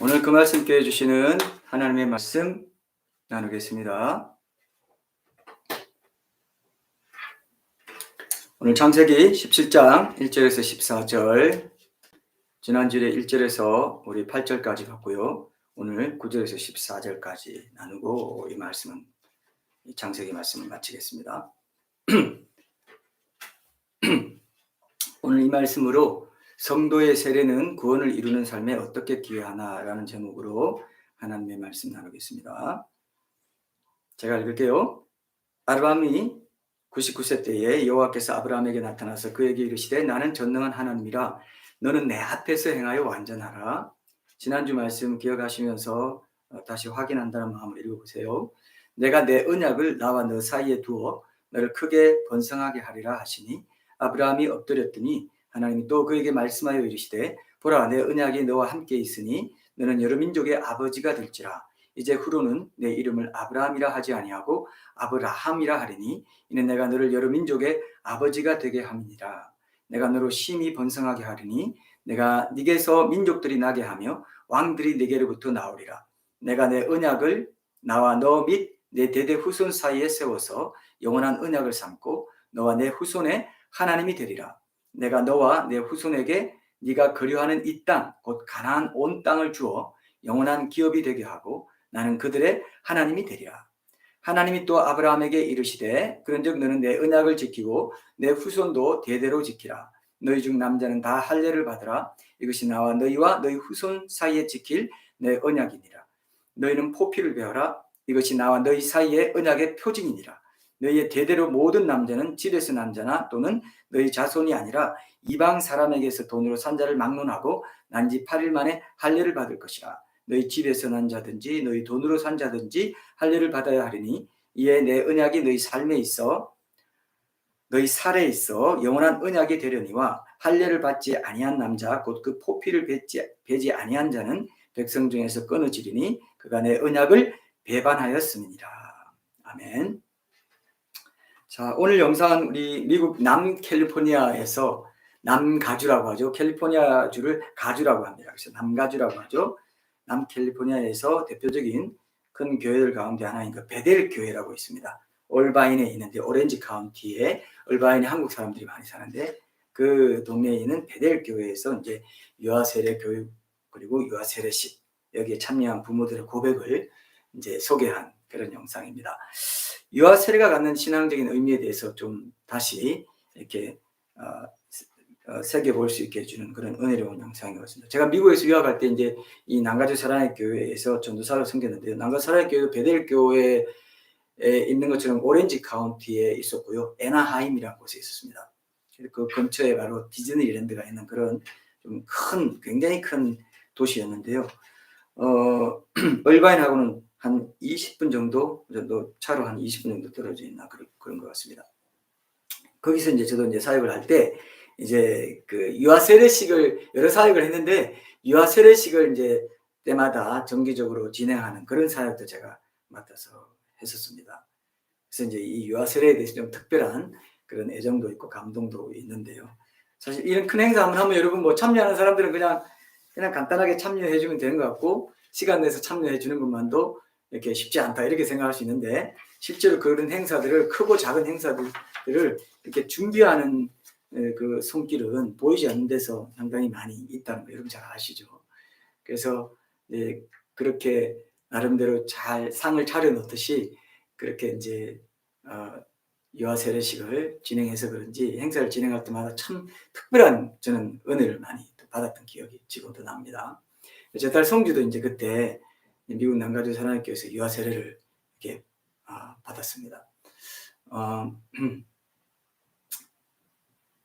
오늘 그 말씀께 해주시는 하나님의 말씀 나누겠습니다. 오늘 창세기 17장 1절에서 14절, 지난주에 1절에서 우리 8절까지 봤고요. 오늘 9절에서 14절까지 나누고 이 말씀은, 이 창세기 말씀을 마치겠습니다. 오늘 이 말씀으로 성도의 세례는 구원을 이루는 삶에 어떻게 기여하나라는 제목으로 하나님의 말씀 나누겠습니다. 제가 읽을게요. 아브라함이 99세 때에 여호와께서 아브라함에게 나타나서 그에게 이르시되 나는 전능한 하나님이라 너는 내 앞에서 행하여 완전하라. 지난주 말씀 기억하시면서 다시 확인한다는 마음으로 읽어보세요. 내가 내 언약을 나와 너 사이에 두어 너를 크게 번성하게 하리라 하시니 아브라함이 엎드렸더니 하나님이 또 그에게 말씀하여 이르시되 보라 내 언약이 너와 함께 있으니 너는 여러 민족의 아버지가 될지라. 이제 후로는 내 이름을 아브라함이라 하지 아니하고 아브라함이라 하리니 이는 내가 너를 여러 민족의 아버지가 되게 함이니라. 내가 너로 심히 번성하게 하리니 내가 네게서 민족들이 나게 하며 왕들이 네게로부터 나오리라. 내가 내 언약을 나와 너 및 내 대대 후손 사이에 세워서 영원한 언약을 삼고 너와 내 후손의 하나님이 되리라. 내가 너와 내 후손에게 네가 거류하는 이 땅 곧 가나안 온 땅을 주어 영원한 기업이 되게 하고 나는 그들의 하나님이 되리라. 하나님이 또 아브라함에게 이르시되 그런즉 너는 내 언약을 지키고 내 후손도 대대로 지키라. 너희 중 남자는 다 할례를 받으라. 이것이 나와 너희와 너희 후손 사이에 지킬 내 언약이니라. 너희는 포피를 베어라. 이것이 나와 너희 사이의 언약의 표징이니라. 너희의 대대로 모든 남자는 집에서 난 자나 또는 너희 자손이 아니라 이방 사람에게서 돈으로 산 자를 막론하고 난 지 8일 만에 할례를 받을 것이라. 너희 집에서 난 자든지 너희 돈으로 산 자든지 할례를 받아야 하리니 이에 내 언약이 너희 삶에 있어 너희 살에 있어 영원한 언약이 되려니와 할례를 받지 아니한 남자 곧 그 포피를 베지 아니한 자는 백성 중에서 끊어지리니 그가 내 언약을 배반하였음이니라. 아멘. 자, 오늘 영상은 우리 미국 남캘리포니아에서 남가주라고 하죠. 캘리포니아주를 가주라고 합니다. 그래서 남가주라고 하죠. 남캘리포니아에서 대표적인 큰 교회들 가운데 하나인 그 베델 교회라고 있습니다. 얼바인에 있는데 오렌지 카운티에 얼바인에 한국 사람들이 많이 사는데 그 동네에 있는 베델 교회에서 이제 유아 세례 교육 그리고 유아 세례식 여기에 참여한 부모들의 고백을 이제 소개한 그런 영상입니다. 유아 세례가 갖는 신앙적인 의미에 대해서 좀 다시 이렇게 새겨볼 수 있게 해주는 그런 은혜로운 영상이었습니다. 제가 미국에서 유학할 때 이제 이 남가주 사랑의 교회에서 전도사로 섬겼는데요. 남가주 사랑의 교회도 베델 교회에 있는 것처럼 오렌지 카운티에 있었고요. 애나하임이라는 곳에 있었습니다. 그 근처에 바로 디즈니랜드가 있는 그런 좀 굉장히 큰 도시였는데요. 얼바인하고는 한 20분 정도 차로 한 20분 정도 떨어져 있나 그런 것 같습니다. 거기서 이제 저도 이제 사역을 할 때 이제 그 유아 세례식을 여러 사역을 했는데 유아 세례식을 이제 때마다 정기적으로 진행하는 그런 사역도 제가 맡아서 했었습니다. 그래서 이제 이 유아 세례에 대해서 좀 특별한 그런 애정도 있고 감동도 있는데요. 사실 이런 큰 행사 한번 하면 여러분 뭐 참여하는 사람들은 그냥 간단하게 참여해 주면 되는 것 같고 시간 내서 참여해 주는 것만도 이렇게 쉽지 않다 이렇게 생각할 수 있는데 실제로 그런 행사들을 크고 작은 행사들을 이렇게 준비하는 그 손길은 보이지 않는 데서 상당히 많이 있다는 거 여러분 잘 아시죠? 그래서 그렇게 나름대로 잘 상을 차려놓듯이 그렇게 이제 유아 세례식을 진행해서 그런지 행사를 진행할 때마다 참 특별한 저는 은혜를 많이 받았던 기억이 지금도 납니다. 제 딸 성주도 이제 그때 미국 남가주 사랑의 교회에서 유아 세례를 이렇게 받았습니다.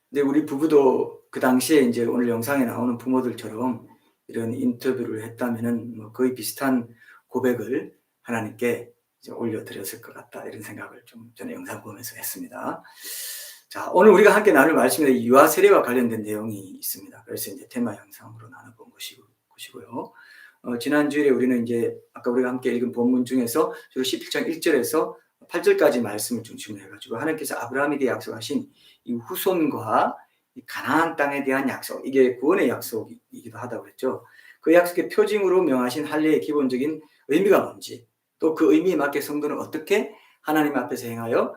근데 우리 부부도 그 당시에 이제 오늘 영상에 나오는 부모들처럼 이런 인터뷰를 했다면은 뭐 거의 비슷한 고백을 하나님께 이제 올려드렸을 것 같다 이런 생각을 좀 저는 영상 보면서 했습니다. 자, 오늘 우리가 함께 나눌 말씀에 유아 세례와 관련된 내용이 있습니다. 그래서 이제 테마 영상으로 나눠본 것이고요. 지난주에 우리는 이제 아까 우리가 함께 읽은 본문 중에서 주로 17장 1절에서 8절까지 말씀을 중심으로 해가지고 하나님께서 아브라함에게 약속하신 이 후손과 이 가나안 땅에 대한 약속, 이게 구원의 약속이기도 하다고 했죠. 그 약속의 표징으로 명하신 할례의 기본적인 의미가 뭔지, 또 그 의미에 맞게 성도는 어떻게 하나님 앞에서 행하여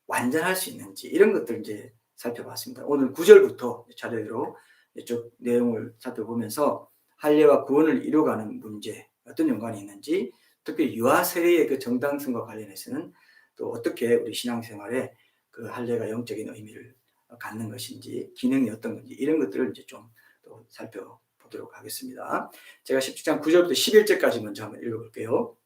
완전할 수 있는지, 이런 것들 이제 살펴봤습니다. 오늘 9절부터 차례대로 쭉 내용을 살펴보면서 할례와 구원을 이루어가는 문제, 어떤 연관이 있는지, 특히 유아 세례의 그 정당성과 관련해서는 또 어떻게 우리 신앙생활에 그 할례가 영적인 의미를 갖는 것인지, 기능이 어떤 건지, 이런 것들을 이제 좀 또 살펴보도록 하겠습니다. 제가 17장 9절부터 11절까지 먼저 한번 읽어볼게요.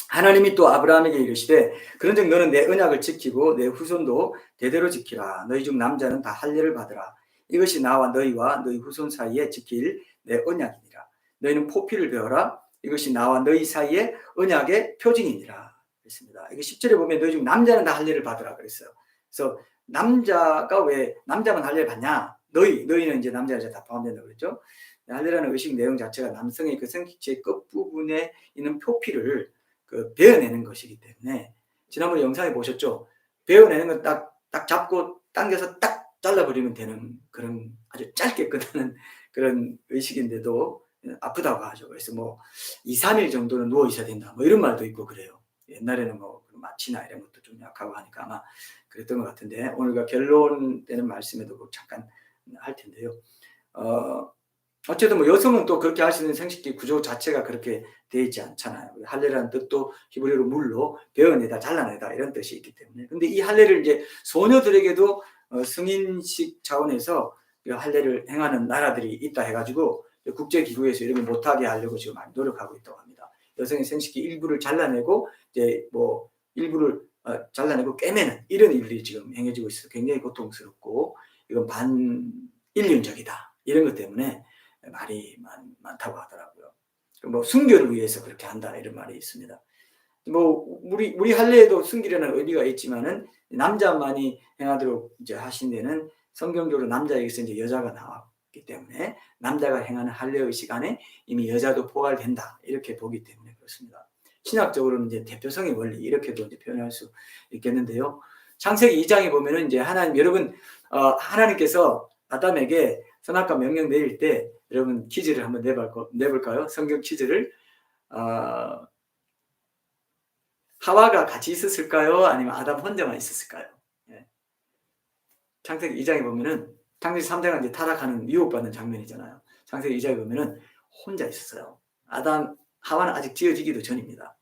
하나님이 또 아브라함에게 이르시되 그런즉 너는 내 언약을 지키고 내 후손도 대대로 지키라. 너희 중 남자는 다 할례를 받으라. 이것이 나와 너희와 너희 후손 사이에 지킬 내 언약이니라. 너희는 포피를 배워라. 이것이 나와 너희 사이에 언약의 표징이니라. 그랬습니다. 이게 10절에 보면 너희 중 남자는 다 할례를 받으라 그랬어요. 그래서 남자가 왜 남자만 할례를 받냐? 너희는 이제 남자 여자 다 포함된다고 그랬죠. 할례라는 의식 내용 자체가 남성의 그 성기체의 끝부분에 있는 표피를 베어내는 것이기 때문에, 지난번에 영상에 보셨죠? 베어내는 건 딱 잡고 당겨서 딱 잘라버리면 되는 그런 아주 짧게 끝나는 그런 의식인데도 아프다고 하죠. 그래서 뭐 2, 3일 정도는 누워 있어야 된다, 뭐 이런 말도 있고 그래요. 옛날에는 뭐 마취나 이런 것도 좀 약하고 하니까 아마 그랬던 것 같은데, 오늘과 결론되는 말씀에도 잠깐 할 텐데요. 어쨌든 뭐 여성은 또 그렇게 할 수 있는 생식기 구조 자체가 그렇게 되어 있지 않잖아요. 할례라는 뜻도 히브리어로 물로 베어내다, 잘라내다 이런 뜻이 있기 때문에. 근데 이 할례를 이제 소녀들에게도 승인식 차원에서 할례를 행하는 나라들이 있다 해가지고 국제기구에서 이런 걸 못하게 하려고 지금 많이 노력하고 있다고 합니다. 여성의 생식기 일부를 잘라내고 이제 뭐 일부를 잘라내고 꿰매는 이런 일들이 지금 행해지고 있어서 굉장히 고통스럽고 이건 반인륜적이다, 이런 것 때문에 말이 많다고 하더라고요. 뭐 순결을 위해서 그렇게 한다, 이런 말이 있습니다. 뭐 우리 할례에도 순결이라는 의미가 있지만은 남자만이 행하도록 이제 하신 데는 성경적으로 남자에게서 이제 여자가 나왔기 때문에 남자가 행하는 할례의 시간에 이미 여자도 포괄된다, 이렇게 보기 때문에 그렇습니다. 신학적으로는 이제 대표성의 원리, 이렇게도 이제 표현할 수 있겠는데요. 창세기 2장에 보면은 이제 여러분 하나님께서 아담에게 선악과 명령 내릴 때 여러분 퀴즈를 한번 내볼까요? 성경 퀴즈를. 하와가 같이 있었을까요? 아니면 아담 혼자만 있었을까요? 예. 창세기 2장에 보면은, 창세기 3장은 이제 타락하는 유혹받는 장면이잖아요. 창세기 2장에 보면은 혼자 있었어요. 하와는 아직 지어지기도 전입니다.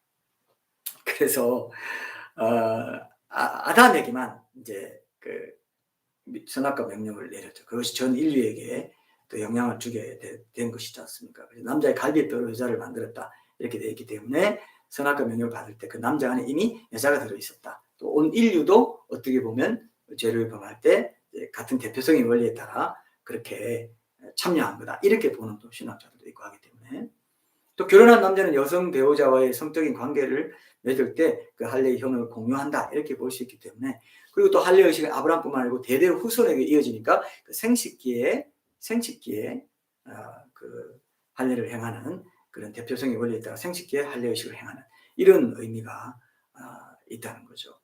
그래서 아담에게만 이제 그 선악과 명령을 내렸죠. 그것이 전 인류에게 또 영향을 주게 된 것이지 않습니까? 그래서 남자의 갈비뼈로 여자를 만들었다, 이렇게 되어 있기 때문에 선악과 명령을 받을 때 그 남자 안에 이미 여자가 들어있었다. 또 온 인류도 어떻게 보면 죄를 범할 때 같은 대표성의 원리에 따라 그렇게 참여한 거다, 이렇게 보는 또 신학자들도 있고 하기 때문에, 또 결혼한 남자는 여성 배우자와의 성적인 관계를 맺을 때 그 할례의 형을 공유한다, 이렇게 볼 수 있기 때문에, 그리고 또 할례 의식은 아브라함뿐만 아니고 대대로 후손에게 이어지니까 그 생식기에 그 할례를 행하는 그런 대표성의 원리에 따라 생식기에 할례 의식을 행하는 이런 의미가 있다는 거죠.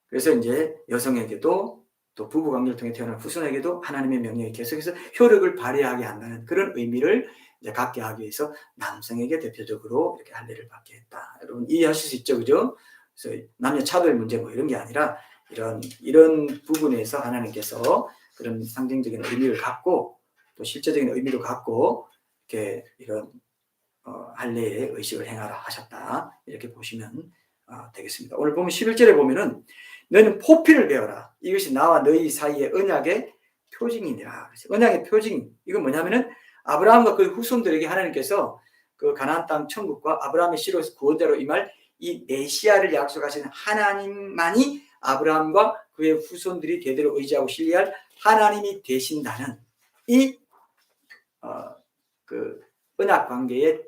그래서 이제 여성에게도 또 부부 관계를 통해 태어난 후손에게도 하나님의 명령이 계속해서 효력을 발휘하게 한다는 그런 의미를 이제 갖게 하기 위해서 남성에게 대표적으로 이렇게 할례를 받게 했다. 여러분 이해하실 수 있죠, 그죠? 그래서 남녀 차별 문제 뭐 이런 게 아니라 이런 부분에서 하나님께서 그런 상징적인 의미를 갖고 또 실제적인 의미도 갖고 이렇게 이런 할례의 의식을 행하라 하셨다, 이렇게 보시면 되겠습니다. 오늘 보면 11절에 보면은 너는 포피를 배워라. 이것이 나와 너희 사이의 언약의 표징이니라. 언약의 표징, 이건 뭐냐면은 아브라함과 그 후손들에게 하나님께서 그 가나안 땅 천국과 아브라함의 씨로서 구원자로 임할 이 메시아를 약속하신 하나님만이 아브라함과 그의 후손들이 대대로 의지하고 신뢰할 하나님이 되신다는 이 그 언약 관계의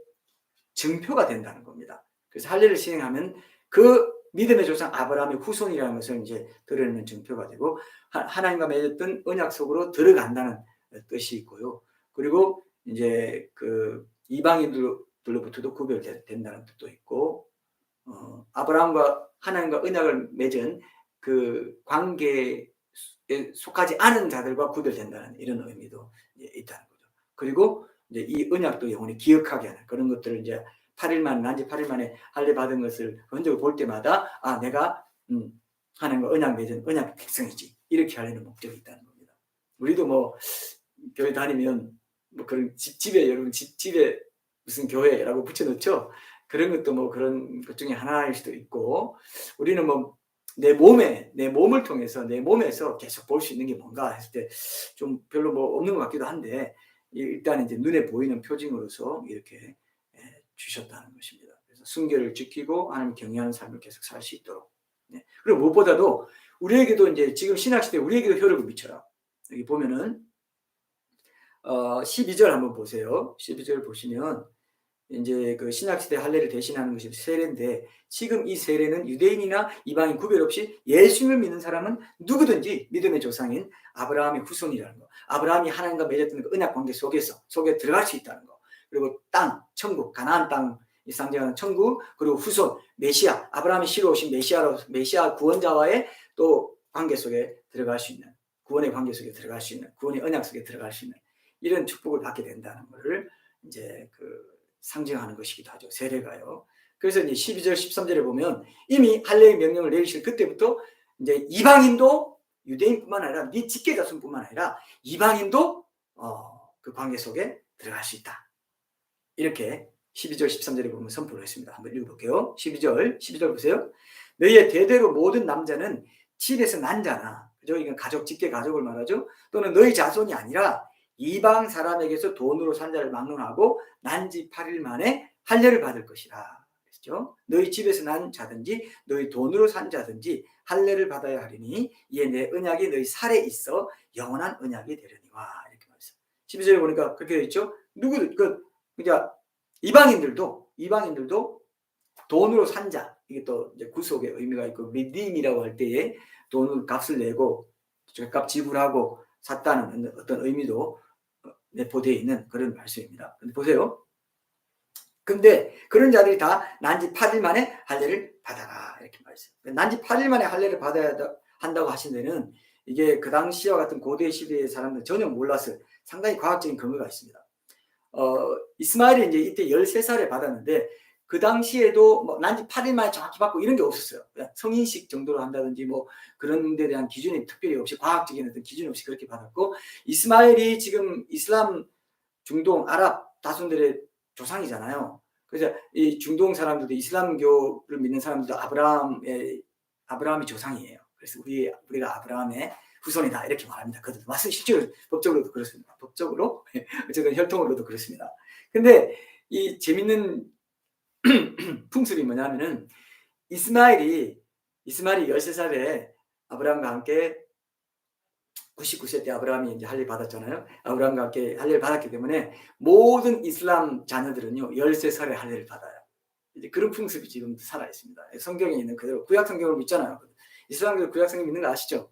증표가 된다는 겁니다. 그래서 할례를 시행하면 그 믿음의 조상 아브라함의 후손이라는 것을 이제 드러내는 증표가 되고, 하나님과 맺었던 언약 속으로 들어간다는 뜻이 있고요. 그리고 이제 그 이방인들로부터도 구별된다는 뜻도 있고, 아브라함과 하나님과 언약을 맺은 그 관계에 속하지 않은 자들과 구별된다는 이런 의미도 있다는 거죠. 그리고 이제 이 언약도 영원히 기억하게 하는 그런 것들을 이제 8일 만에 난지 8일 만에 할례 받은 것을 흔적을 볼 때마다 내가 하나님과 언약 맺은 언약 백성이지 이렇게 하려는 목적이 있다는 겁니다. 우리도 뭐 교회 다니면 뭐 그런 집에 여러분 집에 무슨 교회라고 붙여놓죠. 그런 것도 뭐 그런 것 중에 하나일 수도 있고 우리는 뭐 내 몸을 통해서 내 몸에서 계속 볼 수 있는 게 뭔가 했을 때 좀 별로 뭐 없는 것 같기도 한데 일단 이제 눈에 보이는 표징으로서 이렇게 주셨다는 것입니다. 그래서 순결을 지키고 하나님 경외하는 삶을 계속 살 수 있도록. 그리고 무엇보다도 우리에게도 이제 지금 신학시대 우리에게도 효력을 미쳐라. 여기 보면은 12절 한번 보세요. 12절 보시면 이제 그 신약시대 할례를 대신하는 것이 세례인데 지금 이 세례는 유대인이나 이방인 구별 없이 예수님을 믿는 사람은 누구든지 믿음의 조상인 아브라함의 후손이라는 거. 아브라함이 하나님과 맺었던 그 언약 관계 속에 들어갈 수 있다는 거. 그리고 땅, 천국, 가나안 땅 상징하는 천국, 그리고 후손, 메시아, 아브라함이 시로 오신 메시아 구원자와의 또 관계 속에 들어갈 수 있는, 구원의 관계 속에 들어갈 수 있는, 구원의 언약 속에 들어갈 수 있는 이런 축복을 받게 된다는 것을 이제 상징하는 것이기도 하죠. 세례가요. 그래서 이제 12절, 13절에 보면 이미 할례의 명령을 내리실 그때부터 이제 이방인도 유대인뿐만 아니라 네 직계 자손뿐만 아니라 이방인도 그 관계 속에 들어갈 수 있다. 이렇게 12절, 13절에 보면 선포를 했습니다. 한번 읽어볼게요. 12절 보세요. 너희의 대대로 모든 남자는 집에서 난 자나, 그죠? 이건 가족, 직계 가족을 말하죠. 또는 너희 자손이 아니라 이방 사람에게서 돈으로 산 자를 막론하고 난지 8일 만에 할례를 받을 것이라. 그렇죠? 너희 집에서 난 자든지 너희 돈으로 산 자든지 할례를 받아야 하리니 이에 내 언약이 너희 살에 있어 영원한 언약이 되려니와. 이렇게 말했어요. 12절에 보니까 그렇게 되어 있죠. 그러니까 이방인들도 돈으로 산 자, 이게 또 이제 구속의 의미가 있고 리딤이라고 할 때에 돈을 값을 내고 값 지불하고 샀다는 어떤 의미도 내포되어 있는 그런 말씀입니다. 근데 보세요. 근데 그런 자들이 다 난지 8일 만에 할례를 받아라 이렇게 말했어요. 난지 8일 만에 할례를 받아야 한다고 하신 데는 이게 그 당시와 같은 고대 시대의 사람들 전혀 몰랐어요. 상당히 과학적인 근거가 있습니다. 이스마엘이 이제 이때 13살에 받았는데 그 당시에도 뭐 난지 8일 만에 정확히 받고 이런 게 없었어요. 그냥 성인식 정도로 한다든지 뭐 그런 데 대한 기준이 특별히 없이 과학적인 어떤 기준이 없이 그렇게 받았고 이스마엘이 지금 이슬람, 중동, 아랍 다순들의 조상이잖아요. 그래서 이 중동 사람들도 이슬람교를 믿는 사람들도 아브라함이 조상이에요. 그래서 우리가 아브라함의 후손이다 이렇게 말합니다. 그것도 맞습니다. 실제로 법적으로도 그렇습니다. 법적으로 어쨌든 혈통으로도 그렇습니다. 근데 이 재밌는 풍습이 뭐냐면은 이스마엘이 13살에 아브라함과 함께 99세 때 아브라함이 이제 할례 받았잖아요. 아브라함과 함께 할례를 받았기 때문에 모든 이슬람 자녀들은요 13살에 할례를 받아요. 이제 그런 풍습이 지금 살아 있습니다. 성경에 있는 그대로 구약 성경을 믿잖아요. 이슬람교 구약 성경 믿는 거 아시죠?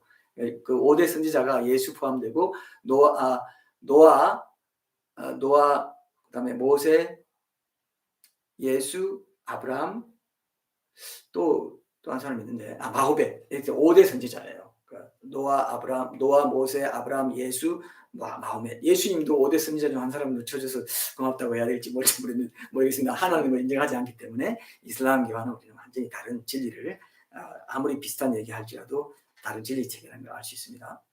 그 5대 선지자가 예수 포함되고 노아, 그다음에 모세, 예수, 아브라함, 또 한 사람이 있는데 마호벳 이렇게 5대 선지자예요. 노아, 모세, 아브라함, 예수, 마호벳. 예수님도 5대 선지자 중 한 사람 놓쳐져서 고맙다고 해야 될지 모르겠습니다. 하나님을 인정하지 않기 때문에 이슬람교와는 우리는 완전히 다른 진리를 아무리 비슷한 얘기할지라도 다른 진리 체계라는 걸 알 수 있습니다.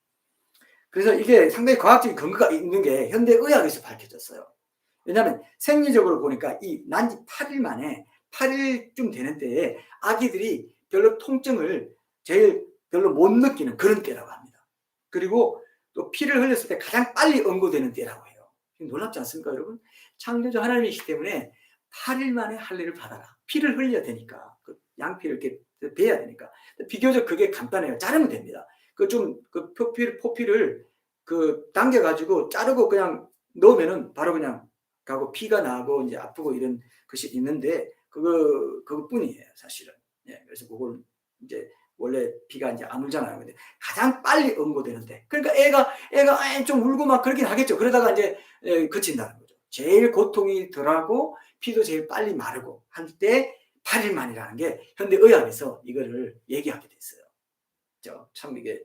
그래서 이게 상당히 과학적인 근거가 있는 게 현대 의학에서 밝혀졌어요. 왜냐하면 생리적으로 보니까 이 난지 8일 만에 8일쯤 되는 때에 아기들이 별로 통증을 제일 별로 못 느끼는 그런 때라고 합니다. 그리고 또 피를 흘렸을 때 가장 빨리 응고되는 때라고 해요. 놀랍지 않습니까, 여러분? 창조주 하나님이시기 때문에 8일 만에 할례를 받아라. 피를 흘려야 되니까. 양피를 이렇게 베야 되니까. 비교적 그게 간단해요. 자르면 됩니다. 포피를 당겨가지고 자르고 그냥 넣으면은 바로 그냥 가고 피가 나고 이제 아프고 이런 것이 있는데 그것뿐이에요, 사실은. 예, 그래서 그걸 이제 원래 피가 이제 아물잖아요. 근데 가장 빨리 응고되는데, 그러니까 애가 좀 울고 막 그러긴 하겠죠. 그러다가 이제 그친다는 거죠. 제일 고통이 덜하고 피도 제일 빨리 마르고 할 때 8일 만이라는 게 현대 의학에서 이거를 얘기하게 됐어요. 참 이게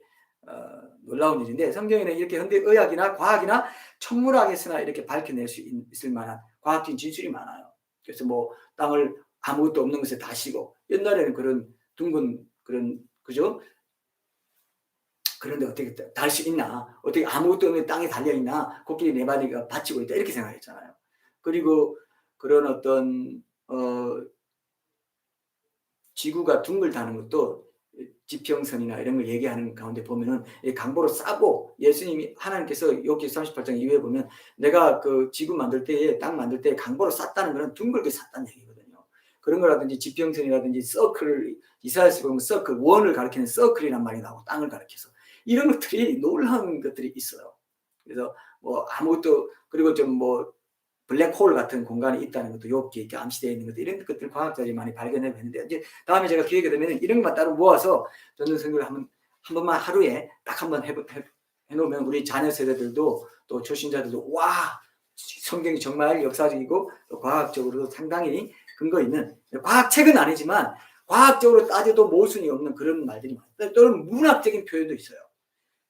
놀라운 일인데 성경에는 이렇게 현대 의학이나 과학이나 천문학에서나 이렇게 밝혀낼 수 있을 만한 과학적인 진술이 많아요. 그래서 뭐 땅을 아무것도 없는 것에 다시고, 옛날에는 그런 둥근 그런, 그죠? 그런데 어떻게 달 수 있나? 어떻게 아무것도 없는 땅에 달려 있나? 코끼리 네 마리가 받치고 있다 이렇게 생각했잖아요. 그리고 그런 어떤 지구가 둥글다는 것도 지평선이나 이런 걸 얘기하는 가운데 보면은 강보로 싸고, 예수님이 하나님께서 욥기 38장 이후에 보면 내가 그 지구 만들 때에, 땅 만들 때에 강보로 쌌다는 거는 둥글게 쌌다는 얘기거든요. 그런 거라든지 지평선이라든지 서클, 이사야서 보면 서클, 원을 가리키는 서클이란 말이 나오고 땅을 가리켜서 이런 것들이 놀라운 것들이 있어요. 그래서 뭐 아무것도, 그리고 좀 뭐 블랙홀 같은 공간이 있다는 것도 욥기에 이렇게 암시되어 있는 것들, 이런 것들 과학자들이 많이 발견해 봤는데, 이제 다음에 제가 기회가 되면 이런 것만 따로 모아서 전도 설교를 한 번만 하루에 딱 한번 해놓으면 우리 자녀 세대들도 또 초신자들도 와, 성경이 정말 역사적이고 또 과학적으로도 상당히 근거 있는, 과학책은 아니지만 과학적으로 따져도 모순이 없는 그런 말들이 많아요. 또는 문학적인 표현도 있어요.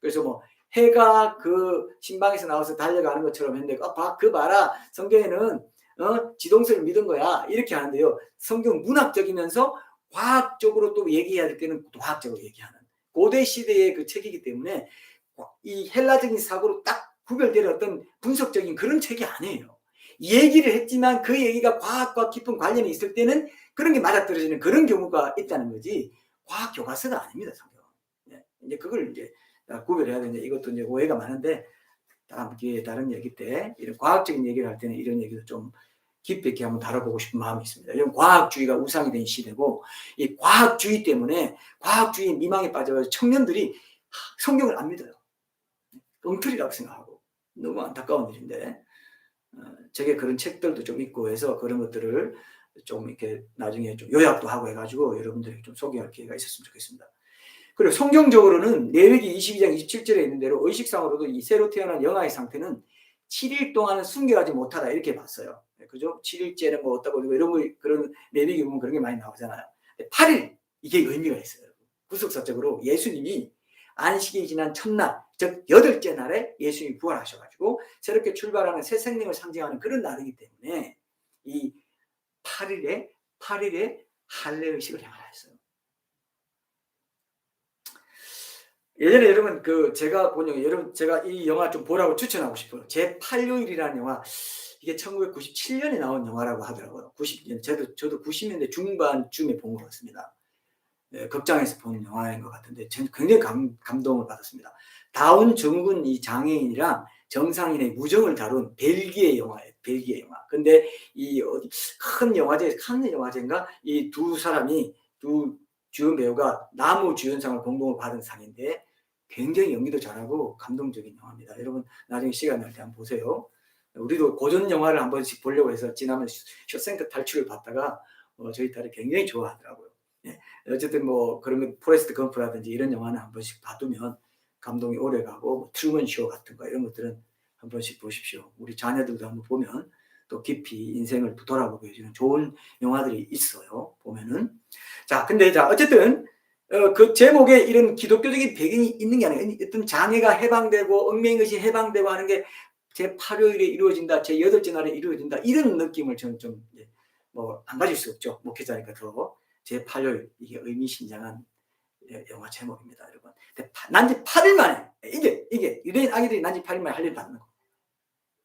그래서 뭐 해가 그 신방에서 나와서 달려가는 것처럼 했는데, 그 봐라, 성경에는 지동설을 믿은 거야 이렇게 하는데요, 성경 문학적이면서 과학적으로 또 얘기해야 될 때는 또 과학적으로 얘기하는 고대 시대의 그 책이기 때문에 이 헬라적인 사고로 딱 구별되는 어떤 분석적인 그런 책이 아니에요. 얘기를 했지만 그 얘기가 과학과 깊은 관련이 있을 때는 그런 게 맞아떨어지는 그런 경우가 있다는 거지, 과학 교과서가 아닙니다, 성경은. 네, 이제 그걸 이제 구별해야 되는데, 이것도 이제 오해가 많은데 다음 기회에 다른 얘기 때 이런 과학적인 얘기를 할 때는 이런 얘기도 좀 깊이 있게 한번 다뤄보고 싶은 마음이 있습니다. 이런 과학주의가 우상이 된 시대고, 이 과학주의 때문에 과학주의 미망에 빠져서 청년들이 성경을 안 믿어요. 엉터리라고 생각하고, 너무 안타까운 일인데, 제게 그런 책들도 좀 있고 해서 그런 것들을 좀 이렇게 나중에 좀 요약도 하고 해가지고 여러분들에게 좀 소개할 기회가 있었으면 좋겠습니다. 그리고 성경적으로는 레위기 22장 27절에 있는 대로 의식상으로도 이 새로 태어난 영아의 상태는 7일 동안은 순결하지 못하다 이렇게 봤어요. 그죠? 7일째는 뭐 어떻고 이런 거, 그런 레위기 보면 그런 게 많이 나오잖아요. 8일, 이게 의미가 있어요. 구속사적으로 예수님이 안식이 지난 첫날, 즉 8째 날에 예수님이 부활하셔가지고 새롭게 출발하는 새 생명을 상징하는 그런 날이기 때문에 이 8일에 할례 의식을 행하였어요. 예전에 여러분 제가 본 영화, 여러분 제가 이 영화 좀 보라고 추천하고 싶어요. 제8요일이라는 영화, 이게 1997년에 나온 영화라고 하더라고요. 90년, 저도 90년대 중반쯤에 본 것 같습니다. 네, 극장에서 본 영화인 것 같은데 저는 굉장히 감동을 받았습니다. 다운 증후군 이 장애인이랑 정상인의 무정을 다룬 벨기에 영화예요. 벨기에 영화. 근데 이 큰 영화제, 칸느 영화제인가, 이 두 사람이, 두 주연 배우가 나무주연상을 공동으로 받은 상인데 굉장히 연기도 잘하고 감동적인 영화입니다. 여러분 나중에 시간 날 때 한번 보세요. 우리도 고전 영화를 한 번씩 보려고 해서 지난번 쇼생크 탈출을 봤다가 저희 딸이 굉장히 좋아하더라고요. 네. 어쨌든 뭐 그런 거, 포레스트 검프라든지 이런 영화는 한 번씩 봐두면 감동이 오래가고, 뭐 트루먼 쇼 같은 거 이런 것들은 한 번씩 보십시오. 우리 자녀들도 한번 보면 또 깊이 인생을 돌아보게 해주는 좋은 영화들이 있어요. 보면은. 자, 근데 어쨌든 그 제목에 이런 기독교적인 배경이 있는 게 아니라 어떤 장애가 해방되고 얽매인 것이 해방되고 하는 게 제8요일에 이루어진다, 제8째 날에 이루어진다, 이런 느낌을 저는 좀 뭐 안 가질 수 없죠. 목회자니까 더. 제8요일, 이게 의미심장한 영화 제목입니다, 여러분. 난지 8일 만에, 이게 유대인 아기들이 난지 8일 만에 할 일 받는 거.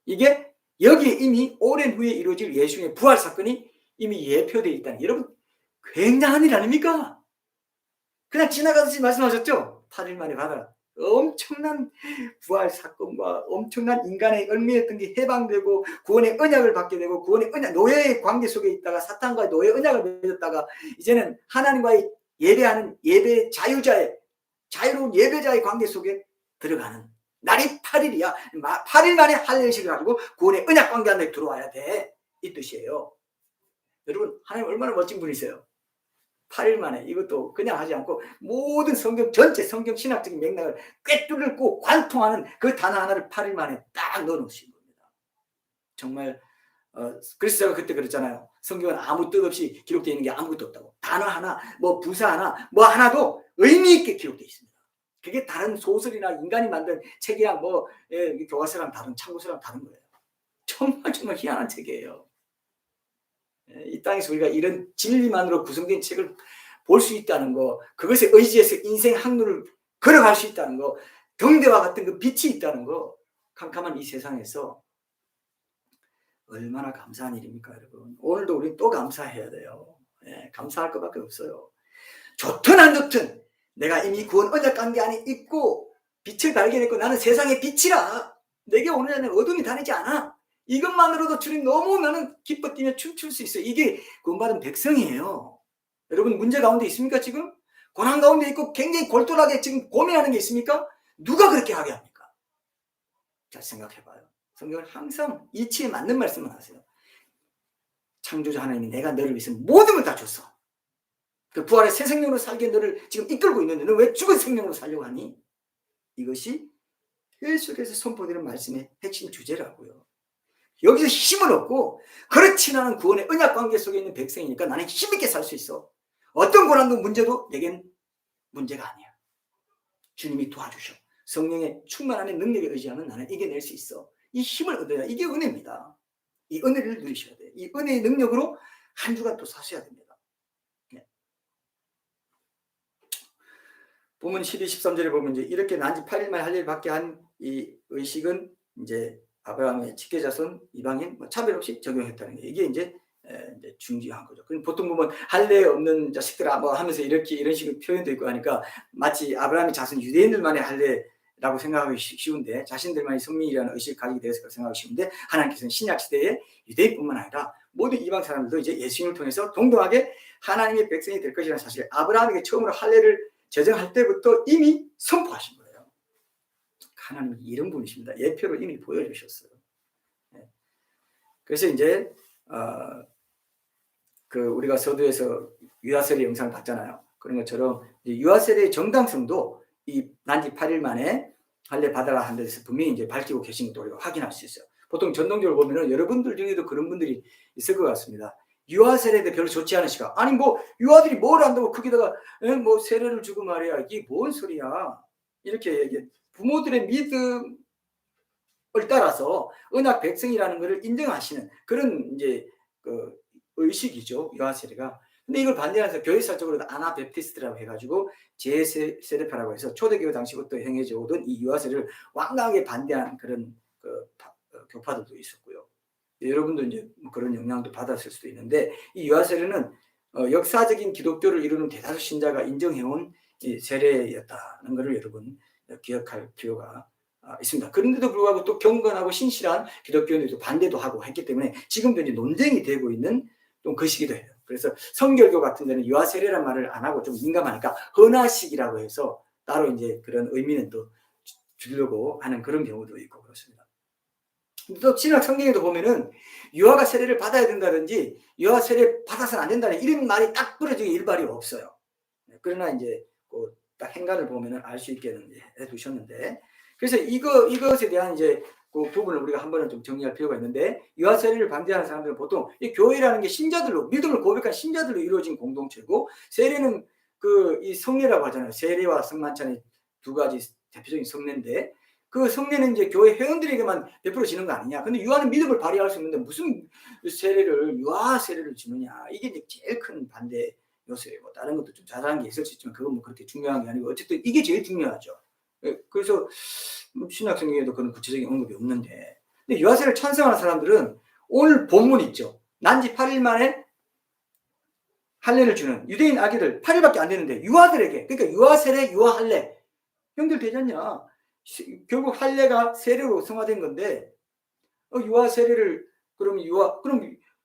이게 여기에 이미 오랜 후에 이루어질 예수님의 부활 사건이 이미 예표되어 있다는, 여러분 굉장한 일 아닙니까? 그냥 지나가듯이 말씀하셨죠? 8일 만에 받아라. 엄청난 부활 사건과 엄청난 인간의 얽매였던 게 해방되고 구원의 언약을 받게 되고, 구원의 언약, 노예의 관계 속에 있다가 사탄과 노예 언약을 맺었다가 이제는 하나님과의 예배하는 예배 자유자의, 자유로운 예배자의 관계 속에 들어가는 날이 8일이야. 8일 만에 할례식을 가지고 구원의 언약 관계 안에 들어와야 돼, 이 뜻이에요. 여러분 하나님 얼마나 멋진 분이세요. 8일 만에 이것도 그냥 하지 않고 모든 성경 전체, 성경 신학적인 맥락을 꿰뚫고 관통하는 그 단어 하나를 8일 만에 딱 넣어놓으신 겁니다. 정말 그래서 제가 그때 그랬잖아요. 성경은 아무 뜻 없이 기록되어 있는 게 아무것도 없다고. 단어 하나, 뭐 부사 하나, 뭐 하나도 의미 있게 기록되어 있습니다. 그게 다른 소설이나 인간이 만든 책이랑 뭐 교과서랑 다른 참고서랑 다른 거예요. 정말 희한한 책이에요. 이 땅에서 우리가 이런 진리만으로 구성된 책을 볼 수 있다는 거, 그것에 의지해서 인생 항로를 걸어갈 수 있다는 거, 등대와 같은 그 빛이 있다는 거, 캄캄한 이 세상에서 얼마나 감사한 일입니까, 여러분. 오늘도 우리 또 감사해야 돼요. 감사할 것밖에 없어요. 좋든 안 좋든 내가 이미 구원 언약 관계 안에 있고 빛을 발견했고 나는 세상의 빛이라, 내게 오는 자는 어둠이 다니지 않아. 이것만으로도 주님 너무 나는 기뻐 뛰며 춤출 수 있어요. 이게 구원받은 백성이에요. 여러분 문제 가운데 있습니까? 지금 고난 가운데 있고 굉장히 골똘하게 지금 고민하는 게 있습니까? 누가 그렇게 하게 합니까? 잘 생각해봐요. 성경은 항상 이치에 맞는 말씀을 하세요. 창조자 하나님이 내가 너를 위해서 모든 걸 다 줬어. 그 부활의 새 생명으로 살게 너를 지금 이끌고 있는데 너 왜 죽은 생명으로 살려고 하니? 이것이 계속해서 선포되는 말씀의 핵심 주제라고요. 여기서 힘을 얻고, 그렇지 나는 구원의 언약 관계 속에 있는 백성이니까 나는 힘있게 살 수 있어. 어떤 고난도 문제도 내겐 문제가 아니야. 주님이 도와주셔. 성령의 충만함의 능력에 의지하면 나는 이겨낼 수 있어. 이 힘을 얻어야, 이게 은혜입니다. 이 은혜를 누리셔야 돼요. 이 은혜의 능력으로 한 주간 또 사셔야 됩니다. 본문 12, 13절에 보면 이제 이렇게 난지 8일 만에 할 일 밖에 한 이 의식은 이제 아브라함의 직계자손 이방인 차별 없이 적용했다는 게, 이게 이제 중요한 거죠. 그럼 보통 보면 할례 없는 자식들아 뭐 하면서 이렇게 이런 식으로 표현도 있고 하니까 마치 아브라함의 자손 유대인들만의 할례라고 생각하기 쉬운데, 자신들만의 성민이라는 의식을 가지게 되어서 생각하기 쉬운데, 하나님께서는 신약 시대에 유대인뿐만 아니라 모든 이방 사람들도 이제 예수님을 통해서 동등하게 하나님의 백성이 될 것이라는 사실, 아브라함에게 처음으로 할례를 제정할 때부터 이미 선포하신 거예요. 하나님이 이런 분이십니다. 예표로 이미 보여주셨어요. 그래서 이제 우리가 서두에서 유아세례 영상을 봤잖아요. 그런 것처럼 유아세례의 정당성도 이 난지 8일 만에 할례 받아라 하는 데서 분명히 이제 밝히고 계신 것도 우리가 확인할 수 있어요. 보통 전통적으로 보면은 여러분들 중에도 그런 분들이 있을 것 같습니다. 유아세례도 별로 좋지 않으시까? 아니 뭐 유아들이 뭘 안다고 거기다가 뭐 세례를 주고 말이야. 이게 뭔 소리야? 이렇게 얘기해. 부모들의 믿음을 따라서 언약 백성이라는 것을 인정하시는 그런 이제 그 의식이죠, 유아세례가. 근데 이걸 반대해서 교회사적으로 아나베프티스트라고 해가지고 제세례파라고 해서 초대교회 당시부터 행해져 오던 이 유아세례를 완강하게 반대한 그런 교파들도 있었고요. 여러분도 이제 그런 영향도 받았을 수도 있는데, 이 유아세례는 역사적인 기독교를 이루는 대다수 신자가 인정해온 세례였다는 것을 여러분 기억할 필요가 있습니다. 그런데도 불구하고 또 경건하고 신실한 기독교인들도 반대도 하고 했기 때문에 지금도 이제 논쟁이 되고 있는 좀 그 시기도 해요. 그래서 성결교 같은 데는 유아세례란 말을 안 하고 좀 민감하니까 헌화식이라고 해서 따로 이제 그런 의미는 또 주려고 하는 그런 경우도 있고 그렇습니다. 또 신약 성경에도 보면은 유아가 세례를 받아야 된다든지 유아 세례 받아서는 안 된다는 이런 말이 딱 부러지게 일발이 없어요. 그러나 이제 딱 행간을 보면은 알 수 있게는 해두셨는데, 그래서 이것에 대한 이제 그 부분을 우리가 한 번은 좀 정리할 필요가 있는데, 유아 세례를 반대하는 사람들은 보통 이 교회라는 게 신자들로, 믿음을 고백한 신자들로 이루어진 공동체고, 세례는 이 성례라고 하잖아요. 세례와 성만찬의 두 가지 대표적인 성례인데, 그 성례는 이제 교회 회원들에게만 베풀어지는 거 아니냐. 근데 유아는 믿음을 발휘할 수 있는데 무슨 유아 세례를 주느냐. 이게 이제 제일 큰 반대 요소예요. 뭐 다른 것도 좀 자잘한 게 있을 수 있지만 그건 뭐 그렇게 중요한 게 아니고 어쨌든 이게 제일 중요하죠. 그래서 신약 성경에도 그런 구체적인 언급이 없는데, 근데 유아 세례를 찬성하는 사람들은 오늘 본문 있죠. 난지 8일 만에 할례를 주는 유대인 아기들 8일밖에 안 되는데 유아들에게, 그러니까 유아 세례, 유아 할례 연결되지 않냐. 결국 할례가 세례로 성화된 건데, 유아 세례를 그럼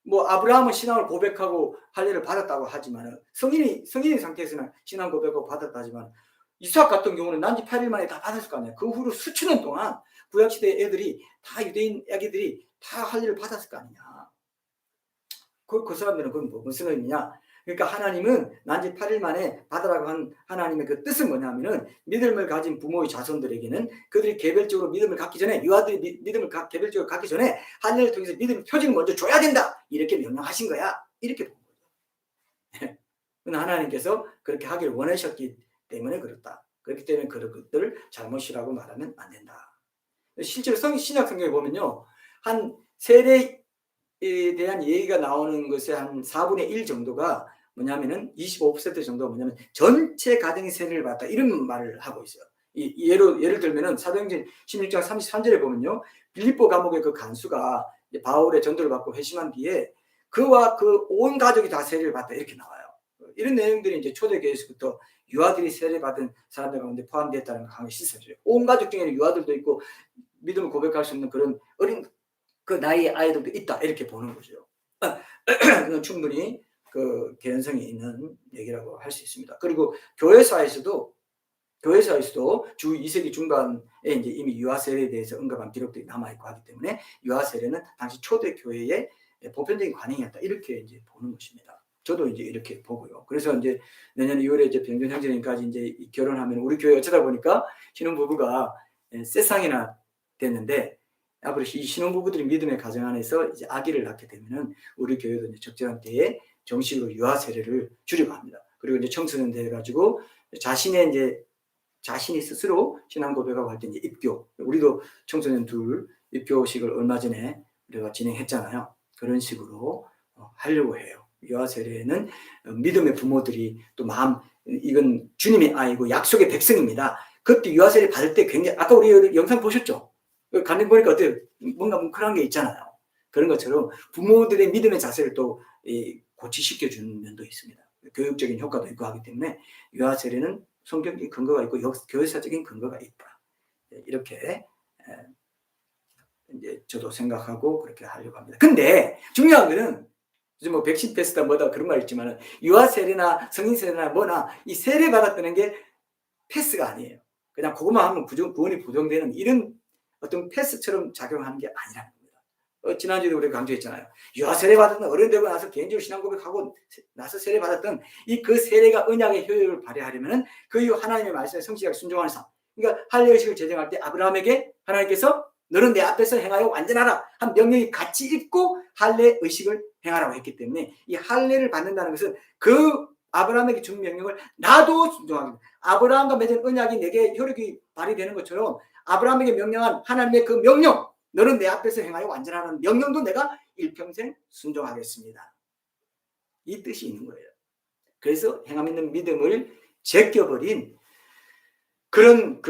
뭐 아브라함은 신앙을 고백하고 할례를 받았다고 하지만, 성인인 상태에서는 신앙 고백하고 받았다 하지만, 이삭 같은 경우는 난지 8일 만에 다 받았을 거 아니야. 그 후로 수천 년 동안 구약시대 애들이 다, 유대인 아기들이 다 할례를 받았을 거 아니냐. 그 사람들은 그건 무슨 의미냐. 그러니까 하나님은 난지 8일 만에 받으라고 한 하나님의 그 뜻은 뭐냐면은, 믿음을 가진 부모의 자손들에게는 그들이 개별적으로 믿음을 갖기 전에, 유아들이 믿음을 개별적으로 갖기 전에 할례를 통해서 믿음의 표징을 먼저 줘야 된다. 이렇게 명령하신 거야. 이렇게 본 거죠. 하나님께서 그렇게 하기를 원하셨기 때문에 그렇다. 그렇기 때문에 그런 것들을 잘못이라고 말하면 안 된다. 실제로 신약 성경에 보면요, 한 세례에 대한 얘기가 나오는 것의 한 4분의 1 정도가 뭐냐면은 25% 정도가 뭐냐면 전체 가정이 세례를 받았다 이런 말을 하고 있어요. 예를 들면은 사도행전 16장 33절에 보면요, 빌립보 감옥의 그 간수가 바울의 전도를 받고 회심한 뒤에 그와 그 온 가족이 다 세례를 받다 이렇게 나와요. 이런 내용들이 이제 초대교회에서부터 유아들이 세례받은 사람들 가운데 포함되었다는 걸 강하게 시사해줘요. 온 가족 중에는 유아들도 있고 믿음을 고백할 수 있는 그런 어린 그 나이의 아이들도 있다 이렇게 보는 거죠. 이건 충분히 그 개연성이 있는 얘기라고 할 수 있습니다. 그리고 교회사에서도 주 2세기 중반에 이제 이미 유아 세례에 대해서 언급한 기록들이 남아 있고 하기 때문에 유아 세례는 당시 초대 교회의 보편적인 관행이었다 이렇게 이제 보는 것입니다. 저도 이제 이렇게 보고요. 그래서 이제 내년 2월에 이제 병준 형제님까지 이제 결혼하면 우리 교회 어쩌다 보니까 신혼부부가 세상이나 됐는데 앞으로 이 신혼부부들이 믿음의 가정 안에서 이제 아기를 낳게 되면은 우리 교회도 이제 적절한 때에 정식으로 유아 세례를 주려고 합니다. 그리고 이제 청소년 돼 가지고 자신이 스스로 신앙 고백하고 할 때 이제 입교. 우리도 청소년 둘 입교식을 얼마 전에 우리가 진행했잖아요. 그런 식으로 하려고 해요. 유아 세례는 믿음의 부모들이 또 이건 주님의 아이고 약속의 백성입니다. 그때 유아 세례 받을 때 굉장히 아까 우리 영상 보셨죠? 가는 보니까 어때요? 뭔가 뭉클한 게 있잖아요. 그런 것처럼 부모들의 믿음의 자세를 또 고치시켜 주는 면도 있습니다. 교육적인 효과도 있고 하기 때문에 유아 세례는 성경적인 근거가 있고 교회사적인 근거가 있다. 이렇게 이제 저도 생각하고 그렇게 하려고 합니다. 근데 중요한 거는 요즘 뭐 백신 패스다 뭐다 그런 말 있지만은 유아 세례나 성인 세례나 뭐나 이 세례 받았다는 게 패스가 아니에요. 그냥 그것만 하면 구원이 부정되는 이런 어떤 패스처럼 작용하는 게 아니라는 겁니다. 지난주에도 우리가 강조했잖아요. 유아 세례 받았던 어른 되고 나서 개인적으로 신앙 고백하고 나서 세례 받았던 그 세례가 언약의 효율을 발휘하려면은 그 이후 하나님의 말씀에 성실하게 순종하는 삶. 그러니까 할례 의식을 제정할 때 아브라함에게 하나님께서 너는 내 앞에서 행하여 완전하라 한 명령이 같이 있고 할례 의식을 행하라고 했기 때문에 이 할례를 받는다는 것은 그 아브라함에게 준 명령을 나도 순종합니다. 아브라함과 맺은 언약이 내게 효력이 발휘되는 것처럼 아브라함에게 명령한 하나님의 그 명령, 너는 내 앞에서 행하여 완전하라는 명령도 내가 일평생 순종하겠습니다. 이 뜻이 있는 거예요. 그래서 행함 있는 믿음을 제껴버린 그런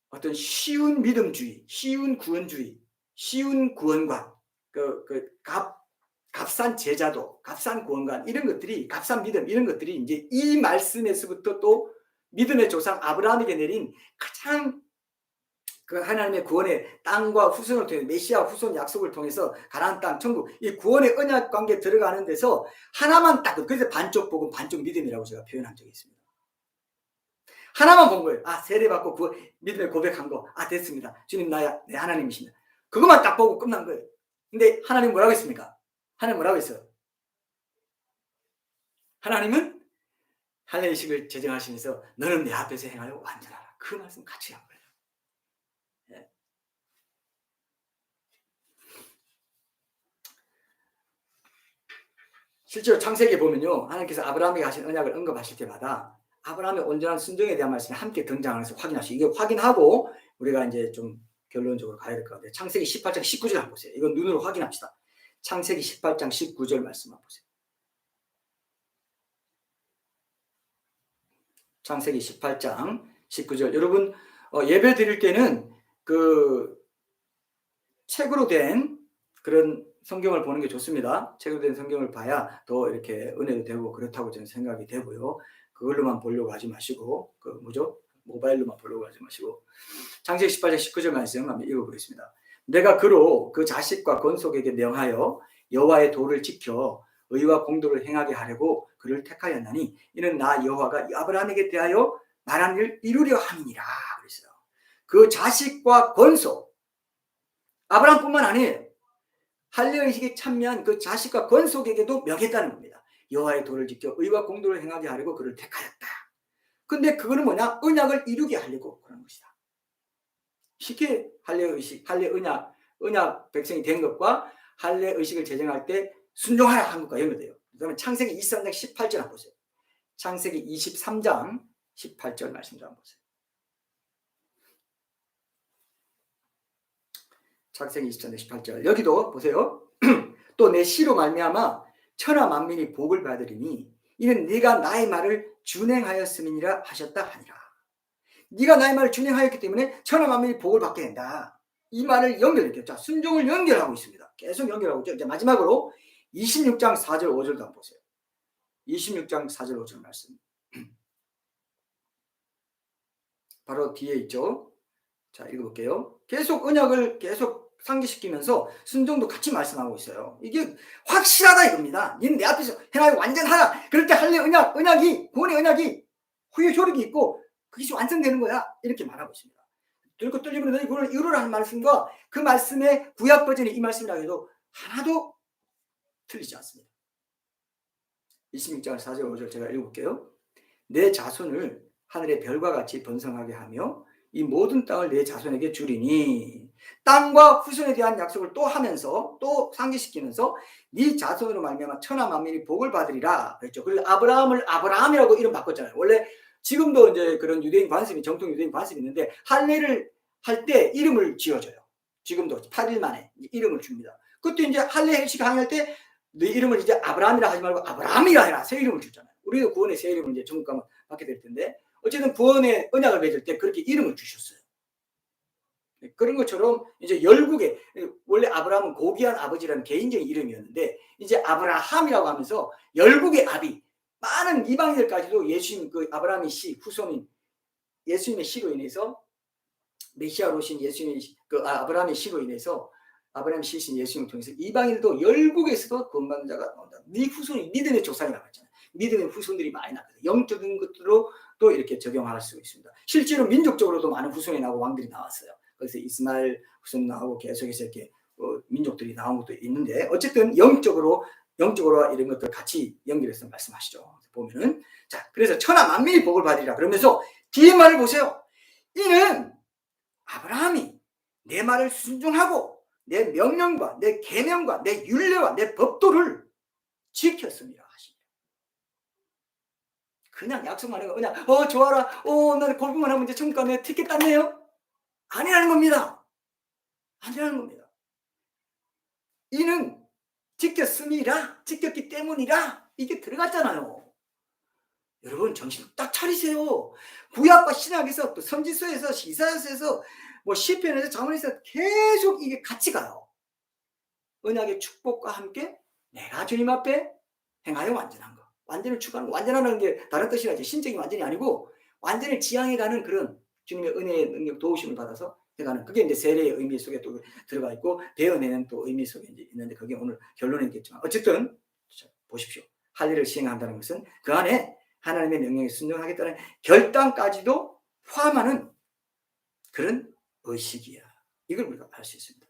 어떤 쉬운 믿음주의, 쉬운 구원주의, 쉬운 구원관, 값싼 제자도, 값싼 구원관 이런 것들이 값싼 믿음 이런 것들이 이제 이 말씀에서부터 또 믿음의 조상 아브라함에게 내린 가장 그 하나님의 구원의 땅과 후손을 통해 메시아 후손 약속을 통해서 가나안 땅 천국 이 구원의 언약 관계에 들어가는 데서 하나만 딱 그래서 반쪽 복음 반쪽 믿음이라고 제가 표현한 적이 있습니다. 하나만 본 거예요. 세례 받고 믿음의 고백한 거 됐습니다. 주님 내 하나님이십니다. 그것만 딱 보고 끝난 거예요. 근데 하나님 뭐라고 했습니까? 하나님 뭐라고 했어요? 하나님은 할례 의식을 제정하시면서 너는 내 앞에서 행하여 완전하라. 그 말씀 같이 한 거예요. 네. 실제로 창세기에 보면요. 하나님께서 아브라함에게 하신 언약을 언급하실 때마다 아브라함의 온전한 순종에 대한 말씀이 함께 등장해서 확인하시고 이게 확인하고 우리가 이제 좀 결론적으로 가야 될 것 같아요. 창세기 18장 19절 한번 보세요. 이건 눈으로 확인합시다. 창세기 18장 19절 말씀 한번 보세요. 창세기 18장 19절. 여러분 예배 드릴 때는 그 책으로 된 그런 성경을 보는 게 좋습니다. 책으로 된 성경을 봐야 더 이렇게 은혜도 되고 그렇다고 저는 생각이 되고요. 그걸로만 보려고 하지 마시고 모바일로만 보려고 하지 마시고 창세기 18장 19절 말씀 한번 읽어보겠습니다. 내가 그로 그 자식과 건속에게 명하여 여호와의 도를 지켜 의와 공도를 행하게 하려고 그를 택하였나니 이는 나 여호와가 아브라함에게 대하여 말한 일을 이루려 함이니라 그랬어요. 그 자식과 건속 아브라함뿐만 아니에요. 할례 의식에 참여한 그 자식과 건속에게도 명했다는 겁니다. 여호와의 도를 지켜 의와 공도를 행하게 하려고 그를 택하였다. 근데 그거는 뭐냐? 언약을 이루게 하려고 그런 것이다. 쉽게 할례 의식, 할례 언약 백성이 된 것과 할례 의식을 제정할 때 순종하라 한 것과 연결돼요. 그러면 창세기 23장 18절 한번 보세요. 창세기 23장 18절 말씀 좀 한번 보세요. 창세기 20장 18절. 여기도 보세요. 또 내 씨로 말미암아 천하 만민이 복을 받으리니 이는 네가 나의 말을 준행하였음이니라 하셨다 하니라. 네가 나의 말을 준행하였기 때문에 천하 만민이 복을 받게 된다. 이 말을 연결했죠. 자, 순종을 연결하고 있습니다. 계속 연결하고 있죠. 이제 마지막으로 26장 4절 5절도 한번 보세요. 26장 4절 5절 말씀. 바로 뒤에 있죠. 자, 읽어볼게요. 계속 언약을 계속 상기시키면서 순종도 같이 말씀하고 있어요. 이게 확실하다 이겁니다. 니는 내 앞에서 행하여 완전하라. 그럴 때 할례 언약이 구원의 언약이 후유 효력이 있고 그것이 완성되는 거야. 이렇게 말하고 있습니다. 들고 떨리면 너희 구원을 이루라는 말씀과 그 말씀의 구약 버전의 이 말씀이라 해도 하나도 틀리지 않습니다. 26장 4절 5절 제가 읽어볼게요. 내 자손을 하늘의 별과 같이 번성하게 하며 이 모든 땅을 내 자손에게 주리니 땅과 후손에 대한 약속을 또 하면서 또 상기시키면서 네 자손으로 말미암아 천하 만민이 복을 받으리라 그랬죠. 그리고 아브라함을 아브라함이라고 이름 바꿨잖아요. 원래 지금도 이제 그런 유대인 관습이 정통 유대인 관습이 있는데 할례를 할 때 이름을 지어줘요. 지금도 8일 만에 이름을 줍니다. 그때 이제 할례 행식 항의할 때 네 이름을 이제 아브라함이라 하지 말고 아브라함이라 해라. 새 이름을 주잖아요. 우리가 구원의 새 이름을 이제 전국가면 받게 될 텐데 어쨌든 구원의 언약을 맺을 때 그렇게 이름을 주셨어요. 그런 것처럼 이제 열국에 원래 아브라함은 고귀한 아버지라는 개인적인 이름이었는데 이제 아브라함이라고 하면서 열국의 아비 많은 이방인들까지도 예수님 그 아브라함의 씨 후손인 예수님의 씨로 인해서 메시아로 오신 예수님의 그 아브라함의 씨로 인해서 아브라함 씨신 예수님을 통해서 이방인들도 열국에서도 구원받는 자가 나온다. 네 후손이 믿음의 조상이 나왔잖아요. 믿음의 후손들이 많이 나거든요. 영적인 것들로 또 이렇게 적용할 수 있습니다. 실제로 민족적으로도 많은 후손이 나오고 왕들이 나왔어요. 그래서 이스마엘 후손 나오고 계속해서 이렇게 민족들이 나온 것도 있는데 어쨌든 영적으로 이런 것들 같이 연결해서 말씀하시죠. 보면은 자 그래서 천하 만민이 복을 받으리라 그러면서 뒤에 말을 보세요. 이는 아브라함이 내 말을 순종하고 내 명령과 내 계명과 내 율례와 내 법도를 지켰습니다 하십니다. 그냥 약속만 하고 그냥 좋아라 나 골프만 하면 이제 천국 가면 티켓 땄네요. 아니라는 겁니다. 아니라는 겁니다. 이는 지켰음이라 지켰기 때문이라 이게 들어갔잖아요. 여러분 정신 딱 차리세요. 구약과 신약에서 또 선지서에서 이사야서에서 뭐 시편에서 잠언에서 계속 이게 같이 가요. 언약의 축복과 함께 내가 주님 앞에 행하여 완전한 거. 완전을 추구하는 거. 완전하는 게 다른 뜻이라지 신적인 완전이 아니고 완전을 지향해가는 그런 주님의 은혜의 능력 도우심을 받아서 해가는 그게 이제 세례의 의미 속에 또 들어가 있고 베어내는 또 의미 속에 이제 있는데 그게 오늘 결론이겠지만 어쨌든 보십시오. 할례를 시행한다는 것은 그 안에 하나님의 명령에 순종하겠다는 결단까지도 포함하는 그런 의식이야. 이걸 우리가 알 수 있습니다.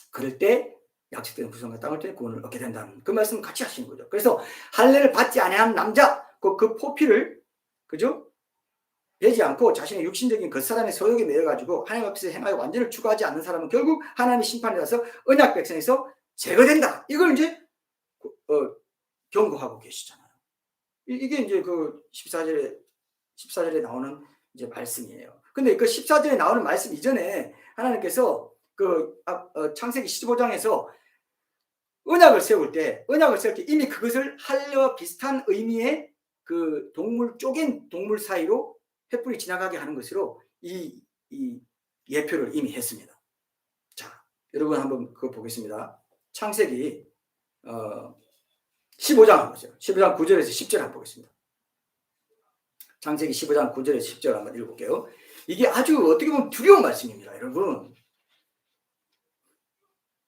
그럴 때 약속된 후손과 땅을 통해 구원을 얻게 된다는 그 말씀을 같이 하시는 거죠. 그래서 할례를 받지 아니한 남자 그 포피를 그죠? 되지 않고 자신의 육신적인 겉사람의 소욕에 매여가지고 하나님 앞에서 행하여 완전을 추구하지 않는 사람은 결국 하나님의 심판에 가서 언약 백성에서 제거된다. 이걸 이제 경고하고 계시잖아요. 이게 이제 그 14절에 나오는 이제 말씀이에요. 근데 그 14절에 나오는 말씀 이전에 하나님께서 창세기 15장에서 언약을 세울 때 이미 그것을 할례와 비슷한 의미의 그 쪼갠 동물 사이로 횃불이 지나가게 하는 것으로 이 예표를 이미 했습니다. 자, 여러분 한번 그거 보겠습니다. 창세기 15장 한번 보세요. 15장 9절에서 10절 한번 보겠습니다. 창세기 15장 9절에서 10절 한번 읽어볼게요. 이게 아주 어떻게 보면 두려운 말씀입니다. 여러분.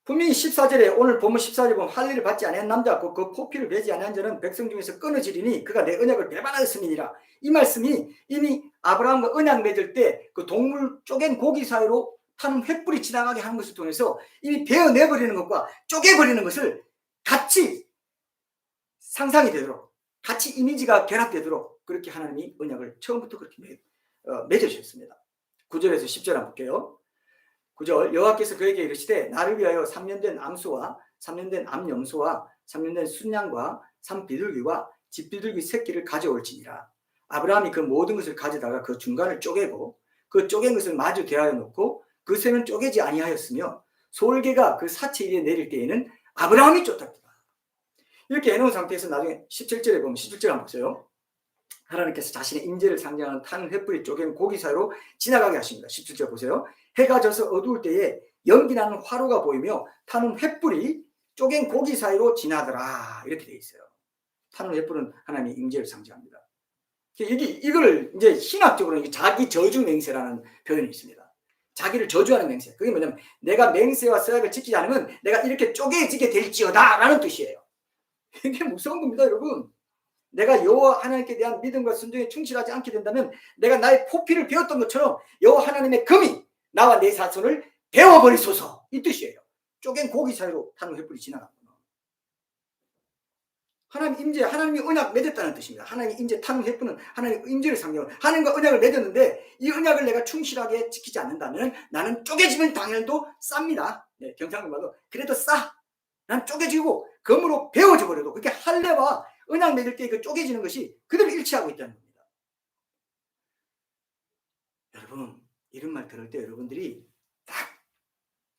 분명히 14절에 오늘 본문 14절에 보면 할례를 받지 아니한 남자 그 포피를 베지 아니한 자는 백성 중에서 끊어지리니 그가 내 언약을 배반하였음이니라. 이 말씀이 이미 아브라함과 언약 맺을 때 그 동물 쪼갠 고기 사이로 타는 횃불이 지나가게 하는 것을 통해서 이미 베어내버리는 것과 쪼개버리는 것을 같이 상상이 되도록 같이 이미지가 결합되도록 그렇게 하나님이 언약을 처음부터 그렇게 맺으셨습니다. 9절에서 10절 한번 볼게요. 9절 여호와께서 그에게 이르시되 나를 위하여 3년 된 암소와 3년 된 암염소와 3년 된 순양과 3비둘기와 집비둘기 새끼를 가져올지니라. 아브라함이 그 모든 것을 가져다가 그 중간을 쪼개고 그 쪼갠 것을 마주 대하여 놓고 그 새는 쪼개지 아니하였으며 솔개가 그 사체 위에 내릴 때에는 아브라함이 쫓았다. 이렇게 해놓은 상태에서 나중에 17절에 보면 17절 한번 보세요. 하나님께서 자신의 임재를 상징하는 타는 횃불이 쪼갠 고기 사이로 지나가게 하십니다. 17절 보세요. 해가 져서 어두울 때에 연기나는 화로가 보이며 타는 횃불이 쪼갠 고기 사이로 지나더라. 이렇게 되어 있어요. 타는 횃불은 하나님의 임재를 상징합니다. 이걸 이제 신학적으로 자기 저주 맹세라는 표현이 있습니다. 자기를 저주하는 맹세. 그게 뭐냐면 내가 맹세와 서약을 지키지 않으면 내가 이렇게 쪼개지게 될지어다 라는 뜻이에요. 이게 무서운 겁니다, 여러분. 내가 여호와 하나님께 대한 믿음과 순종에 충실하지 않게 된다면 내가 나의 포피를 베었던 것처럼 여호와 하나님의 금이 나와 내 자손을 베어버리소서 이 뜻이에요. 쪼갠 고기 사이로 타는 횃불이 지나갑니다. 하나님 임재, 하나님이 언약 맺었다는 뜻입니다. 하나님 임재 타는 횃불은 하나님 임재를 상징하고 하나님과 언약을 맺었는데 이 언약을 내가 충실하게 지키지 않는다면 나는 쪼개지면 당연도 쌉니다. 네, 경상도말로 그래도 싸. 난 쪼개지고 검으로 베어져 버려도 그렇게 할례와 언약 맺을 때 그 쪼개지는 것이 그대로 일치하고 있다는 겁니다. 여러분 이런 말 들을 때 여러분들이 딱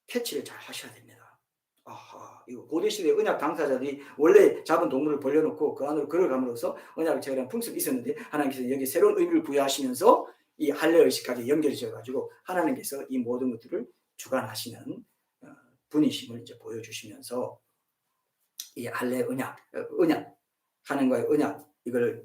캐치를 잘 하셔야 됩니다. 아하, 이거 고대시대 언약 당사자들이 원래 잡은 동물을 벌려놓고 그 안으로 걸어감으로써 언약을 체결한 풍습이 있었는데 하나님께서 여기 새로운 의미를 부여하시면서 이 할례 의식까지 연결되어 가지고 하나님께서 이 모든 것들을 주관하시는 분이심을 이제 보여주시면서 이 할례 언약 하나님과의 언약 이걸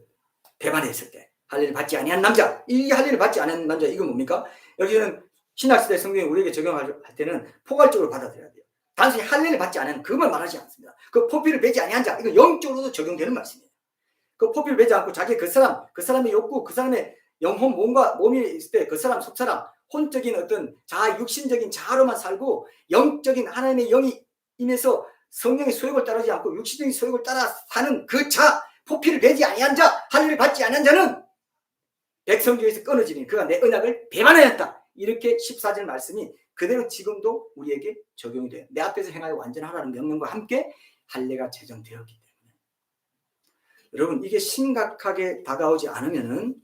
배반했을 때 할례를 받지 아니한 남자, 이 할례를 받지 않은 남자 이건 뭡니까? 여기는 신학시대 성경이 우리에게 적용할 때는 포괄적으로 받아들여야 돼요. 단순히 할례를 받지 않은 그것만 말하지 않습니다. 그 포피를 베지 아니한 자 이거 영적으로도 적용되는 말씀이에요. 그 포피를 베지 않고 자기 그 사람의 욕구, 그 사람의 영혼 몸이 있을 때 그 사람 속사람 혼적인 어떤 육신적인 자아로만 살고 영적인 하나님의 영이 임해서 성령의 소욕을 따르지 않고 육신적인 소욕을 따라 사는 그 자, 포피를 베지 아니한 자, 할례를 받지 않은 자는 백성 중에서 끊어지니 그가 내 언약을 배반하였다. 이렇게 14절 말씀이 그대로 지금도 우리에게 적용이 돼요. 내 앞에서 행하여 완전하라는 명령과 함께 할례가 제정되었기 때문에 여러분 이게 심각하게 다가오지 않으면은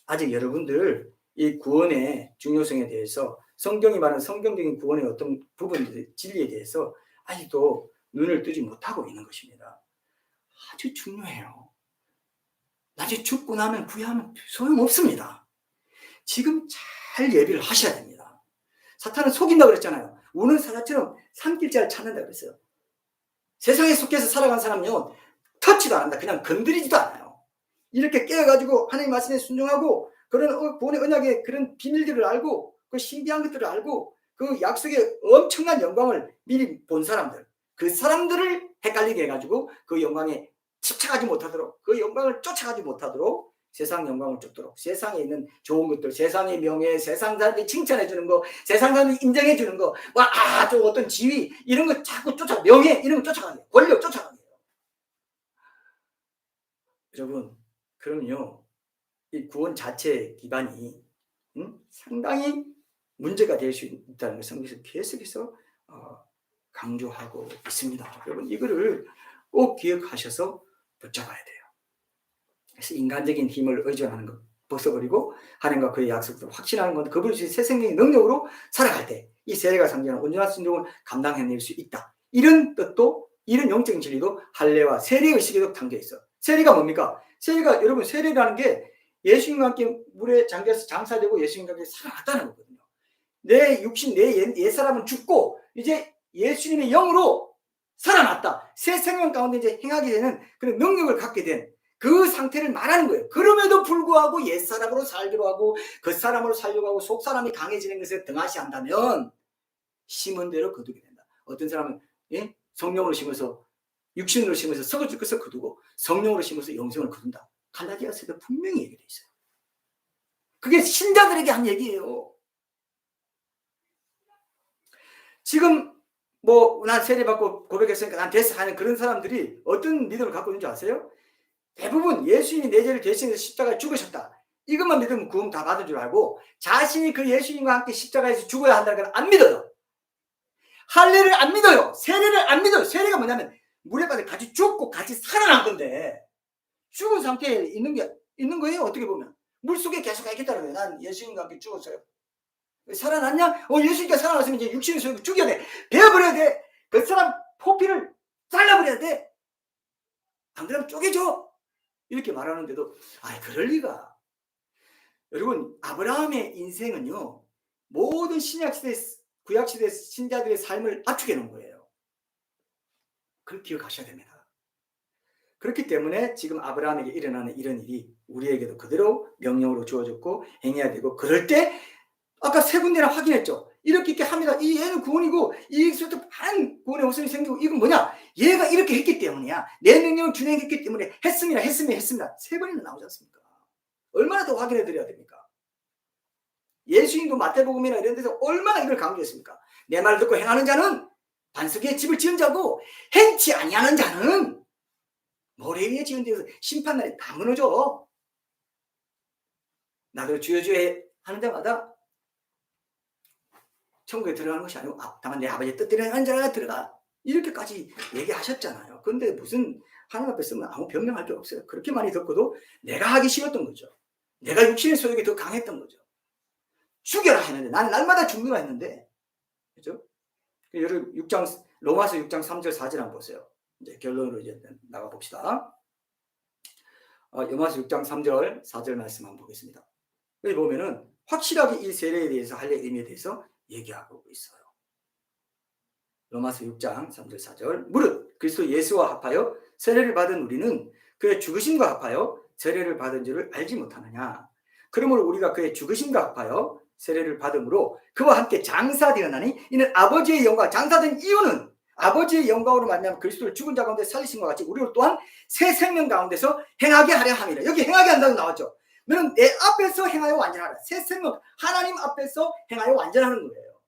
아직 여러분들 이 구원의 중요성에 대해서 성경이 말하는 성경적인 구원의 어떤 부분들 진리에 대해서 아직도 눈을 뜨지 못하고 있는 것입니다. 아주 중요해요. 나중에 죽고 나면 부여하면 소용없습니다. 지금 잘 예비를 하셔야 됩니다. 사탄은 속인다고 그랬잖아요. 우는 사자처럼 산길자를 찾는다고 그랬어요. 세상에 속해서 살아간 사람은요 터치도 안 한다. 그냥 건드리지도 않아요. 이렇게 깨어가지고 하나님 말씀에 순종하고 그런 구원의 언약의 그런 비밀들을 알고 그 신비한 것들을 알고 그 약속의 엄청난 영광을 미리 본 사람들 그 사람들을 헷갈리게 해가지고 그 영광에 집착하지 못하도록 그 영광을 쫓아가지 못하도록 세상 영광을 쫓도록 세상에 있는 좋은 것들 세상의 명예 세상 사람들이 칭찬해 주는 거 세상 사람들이 인정해 주는 거 저 어떤 지위 이런 거 자꾸 명예 이런 거 쫓아가게 권력 쫓아가게 여러분 그럼요 이 구원 자체의 기반이 상당히 문제가 될 수 있다는 것을 성경에서 계속해서 강조하고 있습니다. 여러분 이거를 꼭 기억하셔서 붙잡아야 돼요. 그래서 인간적인 힘을 의존하는 것 벗어버리고 하나님과 그의 약속을 확신하는 것 그분이 주신 새 생명의 능력으로 살아갈 때 이 세례가 상징하는 온전한 순종을 감당해낼 수 있다. 이런 뜻도 이런 영적인 진리도 할례와 세례 의식에도 담겨 있어. 세례가 뭡니까? 세례가 여러분 세례라는 게 예수님과 함께 물에 잠겨서 장사되고 예수님과 함께 살아갔다는 거거든요. 내 육신 내 옛사람은 죽고 이제 예수님의 영으로 살아났다. 새 생명 가운데 이제 행하게 되는 그런 능력을 갖게 된 그 상태를 말하는 거예요. 그럼에도 불구하고 옛사람으로 살기로 하고 겉사람으로 살려고 하고 속사람이 강해지는 것에 등하시 한다면 심은 대로 거두게 된다. 어떤 사람은 성령으로 심어서 육신으로 심어서 썩어질 것을 거두고 성령으로 심어서 영생을 거둔다. 갈라디아서도 분명히 얘기되어 있어요. 그게 신자들에게 한 얘기예요. 지금 난 세례받고 고백했으니까 난 됐어 하는 그런 사람들이 어떤 믿음을 갖고 있는 줄 아세요? 대부분 예수님이 내 죄를 대신해서 십자가에 죽으셨다. 이것만 믿으면 구원 다 받은 줄 알고 자신이 그 예수님과 함께 십자가에서 죽어야 한다는 걸 안 믿어요. 할례를 안 믿어요. 세례를 안 믿어요. 세례가 뭐냐면 물에 빠져 같이 죽고 같이 살아난 건데 죽은 상태에 있는 거예요. 어떻게 보면 물속에 계속 가겠다는 거예요. 난 예수님과 함께 죽었어요. 살아났냐? 예수님께 살아났으면 이제 육신의 소욕을 죽여야 돼. 베어버려야 돼. 그 사람 포피를 잘라버려야 돼. 안 그러면 쪼개줘. 이렇게 말하는데도 그럴 리가. 여러분, 아브라함의 인생은요, 모든 신약시대, 구약시대 신자들의 삶을 압축해 놓은 거예요. 그걸 기억하셔야 됩니다. 그렇기 때문에 지금 아브라함에게 일어나는 이런 일이 우리에게도 그대로 명령으로 주어졌고 행해야 되고, 그럴 때 아까 세 군데나 확인했죠. 이렇게 합니다. 이 얘는 구원이고 이에서도 많은 구원의 호선이 생기고, 이건 뭐냐? 얘가 이렇게 했기 때문이야. 내 명령을 준행했기 때문에 했습니다. 세 번이나 나오지 않습니까? 얼마나 더 확인해 드려야 됩니까? 예수님도 마태복음이나 이런 데서 얼마나 이걸 강조했습니까? 내 말 듣고 행하는 자는 반석에 집을 지은 자고, 행치 아니하는 자는 모래 위에 지은 데서 심판날에 다 무너져. 나도 주여 하는 자마다 천국에 들어가는 것이 아니고 다만 내 아버지의 뜻대로 하는 자가 들어가, 이렇게까지 얘기하셨잖아요. 그런데 무슨 하나님 앞에 쓰면 아무 변명할 게 없어요. 그렇게 많이 듣고도 내가 하기 싫었던 거죠. 내가 육신의 소욕이 더 강했던 거죠. 죽여라 했는데, 나는 날마다 죽느라 했는데, 그죠? 로마서 6장 3절 4절 한번 보세요. 이제 결론으로 이제 나가 봅시다. 로마서 6장 3절 4절 말씀 한번 보겠습니다. 여기 보면은 확실하게 이 세례에 대해서, 할례의 의미에 대해서 얘기하고 있어요. 로마서 6장 3절 4절. 무릇 그리스도 예수와 합하여 세례를 받은 우리는 그의 죽으심과 합하여 세례를 받은 줄을 알지 못하느냐. 그러므로 우리가 그의 죽으심과 합하여 세례를 받음으로 그와 함께 장사되었나니, 이는 아버지의 영광, 장사된 이유는 아버지의 영광으로 말미암아 그리스도를 죽은 자 가운데 살리신 것 같이 우리를 또한 새 생명 가운데서 행하게 하려 함이라. 여기 행하게 한다고 나왔죠. 너는 내 앞에서 행하여 완전하라. 새 생명, 하나님 앞에서 행하여 완전하는 거예요.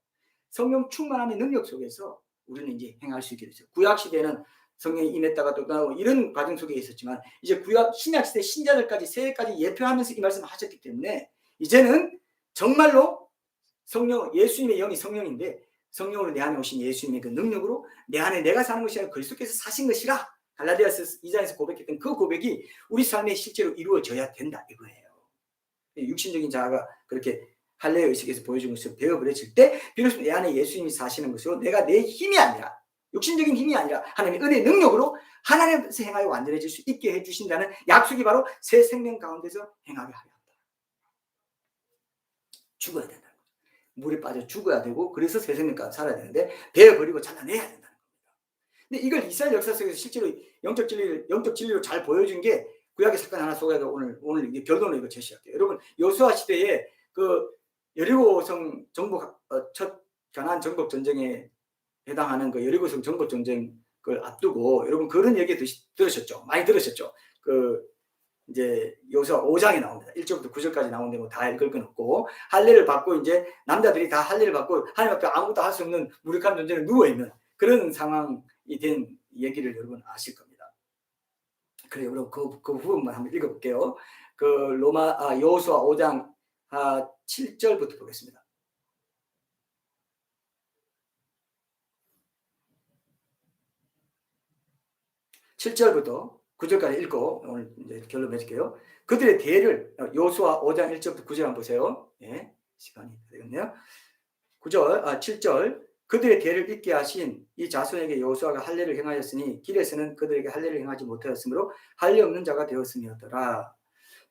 성령 충만함의 능력 속에서 우리는 이제 행할 수 있게 됐어요. 구약 시대는 성령이 임했다가 또 나오고 이런 과정 속에 있었지만, 이제 구약 신약 시대 신자들까지 세례까지 예표하면서 이 말씀을 하셨기 때문에 이제는 정말로 성령, 예수님의 영이 성령인데, 성령으로 내 안에 오신 예수님의 그 능력으로 내 안에 내가 사는 것이 아니라 그리스도께서 사신 것이라, 갈라디아서 2장에서 고백했던 그 고백이 우리 삶에 실제로 이루어져야 된다 이거예요. 육신적인 자아가 그렇게 할례의 의식에서 보여준 것을 배워버려질 때 비로소 내 안에 예수님이 사시는 것으로, 내가 내 힘이 아니라, 육신적인 힘이 아니라 하나님의 은혜의 능력으로 하나님께서 행하여 완전해질 수 있게 해주신다는 약속이 바로 새 생명 가운데서 행하게 하려 한다. 죽어야 된다는 거죠. 물에 빠져 죽어야 되고, 그래서 새 생명 가운데 살아야 되는데 베어버리고 잘라내야 된다는 겁니다. 근데 이걸 이스라엘 역사 속에서 실제로 영적 진리로 잘 보여준 게 구약의 사건 하나 속에서 오늘 이게 결론을 이거 제시할게요. 여러분, 여호수아 시대에 그 여리고성 정복, 첫 가나안 정복 전쟁에 해당하는 그 여리고성 정복 전쟁 을 앞두고, 여러분 그런 얘기 들으셨죠? 많이 들으셨죠? 이제 여호수아 5장에 나옵니다. 1절부터 9절까지 나오는데 뭐 다 읽을 건 없고, 할례를 받고 이제 남자들이 다 할례를 받고 하나님 앞에 아무것도 할 수 없는 무력한 존재로 누워 있는 그런 상황이 된 얘기를 여러분 아실 겁니다. 그래, 여러분 그 부분만 한번 읽어볼게요. 여호수아 5장 7절부터 보겠습니다. 7절부터 9절까지 읽고 오늘 이제 결론 맺을게요. 그들의 대를, 여호수아 5장 1절부터 9절 한번 보세요. 예, 시간이 되겠네요. 7절. 그들의 대를 잇게 하신 이 자손에게 여호수아가 할례를 행하였으니 길에서는 그들에게 할례를 행하지 못하였으므로 할례 없는 자가 되었음이었더라.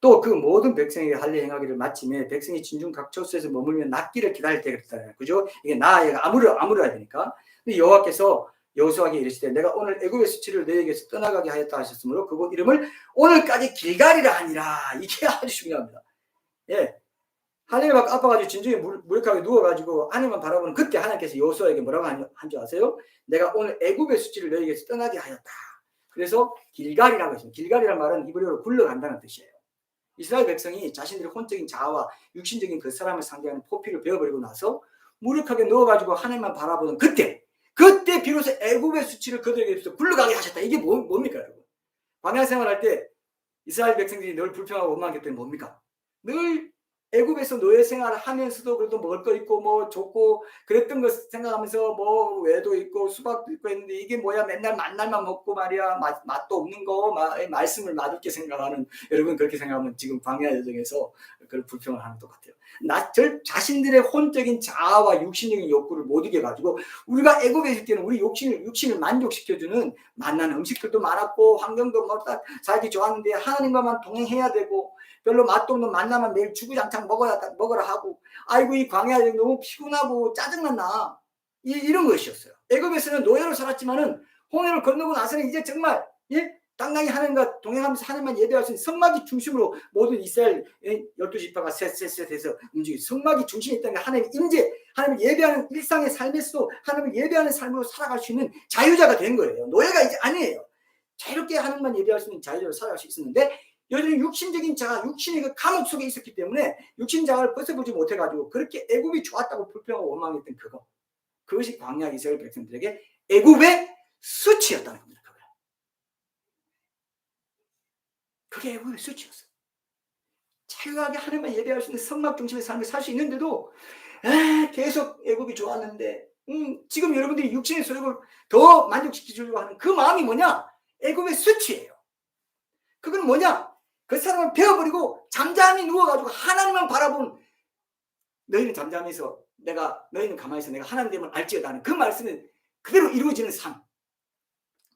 또 그 모든 백성에게 할례 행하기를 마침에 백성이 진중 각 처소에서 머물며 낫기를 기다릴 때가 됐다. 그죠? 이게 얘가 아무려야 되니까. 근데 여호와께서 여호수아에게 이르시되 내가 오늘 애굽의 수치를 너희에게서 떠나가게 하였다 하셨으므로 그곳 이름을 오늘까지 길갈이라 하니라. 이게 아주 중요합니다. 예, 할례를 받고 아파가지고 진중에 무력하게 누워가지고 하나님만 바라보는 그때 하나님께서 여호수아에게 뭐라고 한 줄 아세요? 내가 오늘 애굽의 수치를 너희에게서 떠나게 하였다. 그래서 길갈이라고 했습니다. 길갈이라는 말은 이브리어로 굴러간다는 뜻이에요. 이스라엘 백성이 자신들의 혼적인 자아와 육신적인 그 사람을 상대하는 포피를 베어버리고 나서 무력하게 누워가지고 하나님만 바라보는 그때 비로소 애굽의 수치를 그들에게서 굴러가게 하셨다. 이게 뭡니까, 여러분? 광야 생활할 때 이스라엘 백성들이 늘 불평하고 원망했던 게 뭡니까? 늘 애굽에서 노예 생활을 하면서도 그래도 먹을 거 있고 뭐 좋고 그랬던 거 생각하면서 뭐 외도 있고 수박도 있고 했는데 이게 뭐야 맨날 만날만 먹고 말이야 맛도 없는 거 말씀을 맛없게 생각하는 여러분 그렇게 생각하면 지금 광야 여정에서 그런 불평을 하는 것 같아요. 저 자신들의 혼적인 자아와 육신적인 욕구를 못 이겨가지고 우리가 애굽에 있을 때는 우리 육신을 만족시켜주는 맛난 음식들도 많았고 환경도 뭐 살기 좋았는데 하나님과만 동행해야 되고 별로 맛도 없는 만나면 매일 주구장창 먹어라 하고 아이고 이 광야 여정 너무 피곤하고 짜증난다 이런 것이었어요. 애굽에서는 노예로 살았지만은 홍해를 건너고 나서는 이제 정말 당당히 하나님과 동행하면서 하나님만 예배할 수 있는 성막이 중심으로 모든 이스라엘 12지파가 셋셋셋해서 움직이고 성막이 중심에 있다는 게 하나님의 임재 하나님을 예배하는 일상의 삶에서도 하나님을 예배하는 삶으로 살아갈 수 있는 자유자가 된 거예요. 노예가 이제 아니에요. 자유롭게 하나님만 예배할 수 있는 자유자로 살아갈 수 있었는데 여전히 육신적인 자가 육신의 그 감옥 속에 있었기 때문에 육신 자아를 벗어보지 못해가지고 그렇게 애굽이 좋았다고 불평하고 원망했던 그것이 광야 이스라엘 백성들에게 애굽의 수치였다는 겁니다. 그게 애굽의 수치였어요. 자유하게 하나님만 예배할 수 있는 성막 중심의 삶을 살 수 있는데도 계속 애굽이 좋았는데 지금 여러분들이 육신의 소욕을 더 만족시키려고 하는 그 마음이 뭐냐? 애굽의 수치예요. 그건 뭐냐? 그 사람을 베어버리고 잠잠히 누워가지고 하나님만 바라본 너희는 잠잠해서 너희는 가만히 있어 내가 하나님 됨을 알지어다 하는 그 말씀은 그대로 이루어지는 삶.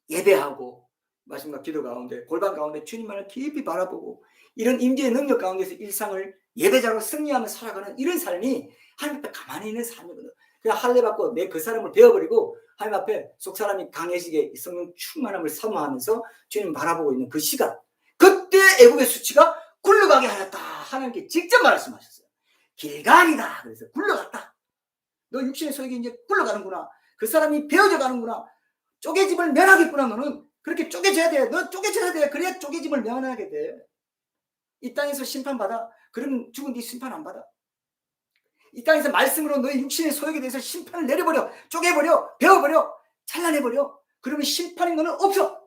예배하고 말씀과 기도 가운데 골반 가운데 주님만을 깊이 바라보고 이런 임재의 능력 가운데서 일상을 예배자로 승리하며 살아가는 이런 삶이 하나님 앞에 가만히 있는 삶이거든. 그냥 할례 받고 내 그 사람을 베어버리고 하나님 앞에 속 사람이 강해지게 성령 충만함을 사모하면서 주님 바라보고 있는 그 시간, 그때 애굽의 수치가 굴러가게 하였다 하나님께 직접 말씀하셨어요. 길갈이다. 그래서 굴러갔다. 너 육신의 소욕이 이제 굴러가는구나. 그 사람이 베어져 가는구나. 쪼개짐을 면하겠구나. 너는 그렇게 쪼개져야 돼. 너 쪼개져야 돼. 그래야 쪼개짐을 면하게 돼. 이 땅에서 심판받아. 그러면 죽은 뒤 심판 안 받아. 이 땅에서 말씀으로 너의 육신의 소욕에 대해서 심판을 내려버려. 쪼개버려. 베어버려. 잘라내버려. 그러면 심판인 거는 없어.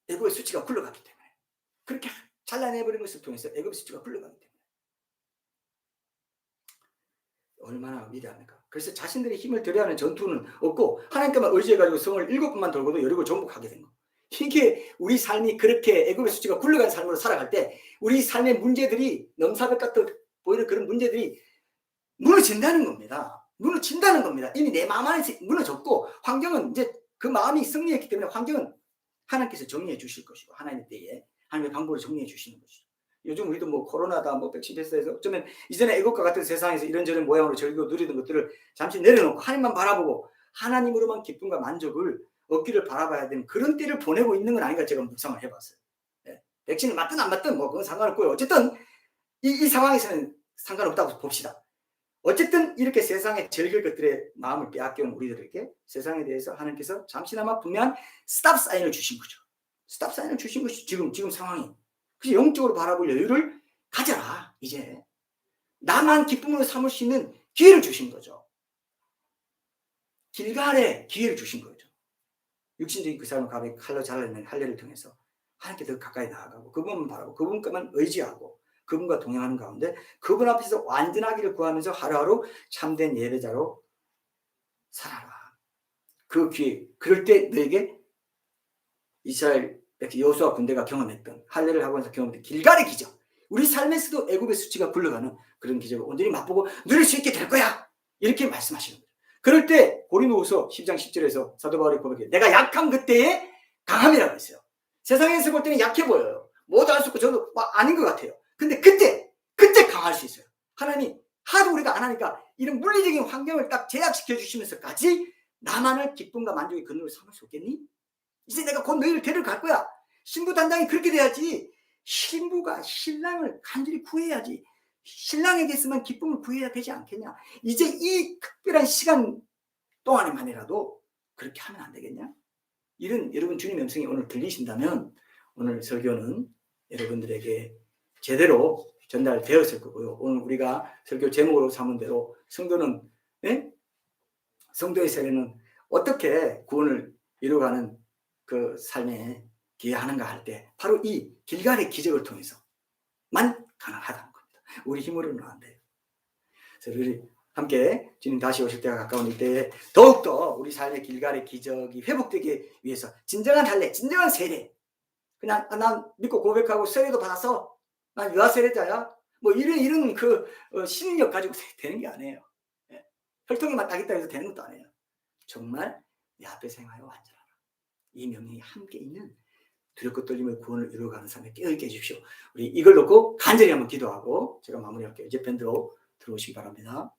애굽의 수치가 굴러갔기 때문에. 그렇게 잘라내버린 것을 통해서 애굽의 수치가 굴러가기 때문에. 얼마나 위대합니까? 그래서 자신들의 힘을 들여야 하는 전투는 없고 하나님께만 의지해가지고 성을 7번만 돌고도 여리고 정복하게 된 거. 이게 우리 삶이 그렇게 애굽의 수치가 굴러간 삶으로 살아갈 때 우리 삶의 문제들이 넘사벽 같은 보이는 그런 문제들이 무너진다는 겁니다. 무너진다는 겁니다. 이미 내 마음 안에서 무너졌고 환경은 이제 그 마음이 승리했기 때문에 환경은 하나님께서 정리해 주실 것이고 하나님의 때에 하나님의 방법을 정리해 주시는 것이죠. 요즘 우리도 뭐 코로나다 뭐 백신 패스해서 어쩌면 이전에 애국과 같은 세상에서 이런저런 모양으로 즐기고 누리던 것들을 잠시 내려놓고 하나님만 바라보고 하나님으로만 기쁨과 만족을 얻기를 바라봐야 되는 그런 때를 보내고 있는 건 아닌가 제가 묵상을 해봤어요. 네. 백신을 맞든 안 맞든 뭐 그건 상관없고요. 어쨌든 이 상황에서는 상관없다고 봅시다. 어쨌든 이렇게 세상에 즐길 것들의 마음을 빼앗겨온 우리들에게 세상에 대해서 하나님께서 잠시나마 분명한 스탑 사인을 주신 거죠. 스탑 사인을 주신 것이 지금 상황이. 그래서 영적으로 바라볼 여유를 가져라. 이제 나만 기쁨으로 삼을 수 있는 기회를 주신 거죠. 길갈에 기회를 주신 거죠. 육신적인 그 사람을 가볍게 칼로 잘라내는 할례를 통해서 하나님께 더 가까이 나아가고 그분만 바라고 그분께만 의지하고 그분과 동행하는 가운데 그분 앞에서 완전하기를 구하면서 하루하루 참된 예배자로 살아라. 그 기회, 그럴 때 너에게 이스라엘 여호수아 군대가 경험했던 할례를 하고 나서 경험했던 길갈의 기적, 우리 삶에서도 애굽의 수치가 굴러가는 그런 기적을 온전히 맛보고 누릴 수 있게 될 거야. 이렇게 말씀하시는 거예요. 그럴 때 고린도후서 10장 10절에서 사도 바울이 고백해요. 내가 약한 그때의 강함이라고 했어요. 세상에서 볼 때는 약해 보여요. 뭐도 할 수 없고 저도 아닌 것 같아요. 근데 그때 강할 수 있어요. 하나님이 하도 우리가 안 하니까 이런 물리적인 환경을 딱 제약시켜 주시면서까지 나만을 기쁨과 만족의 근원으로 삼을 수 없겠니? 이제 내가 곧 너희를 데려갈 거야. 신부 단장이 그렇게 돼야지. 신부가 신랑을 간절히 구해야지. 신랑에게서만 기쁨을 구해야 되지 않겠냐. 이제 이 특별한 시간 동안에만이라도 그렇게 하면 안 되겠냐. 이런 여러분 주님의 음성이 오늘 들리신다면 오늘 설교는 여러분들에게 제대로 전달되었을 거고요. 오늘 우리가 설교 제목으로 삼은 대로 성도는 성도의 세례는 어떻게 구원을 이루어가는 그 삶에 기여하는가 할 때 바로 이 길갈의 기적을 통해서만 가능하다는 겁니다. 우리 힘으로는 안 돼요. 그래서 우리 함께 주님 다시 오실 때가 가까운 이때에 더욱더 우리 삶의 길갈의 기적이 회복되기 위해서 진정한 할례, 진정한 세례, 그냥 난 믿고 고백하고 세례도 받아서 난 유아 세례자야, 뭐 이런 그 신력 가지고 되는 게 아니에요. 예. 혈통에만 딱 있다 해서 되는 것도 아니에요. 정말 내 앞에서 행하여 완전하라. 이 명령이 함께 있는 두렵고 떨림의 구원을 이루어가는 삶에 깨어있게 해주십시오. 우리 이걸 놓고 간절히 한번 기도하고 제가 마무리할게요. 이제 밴드로 들어오시기 바랍니다.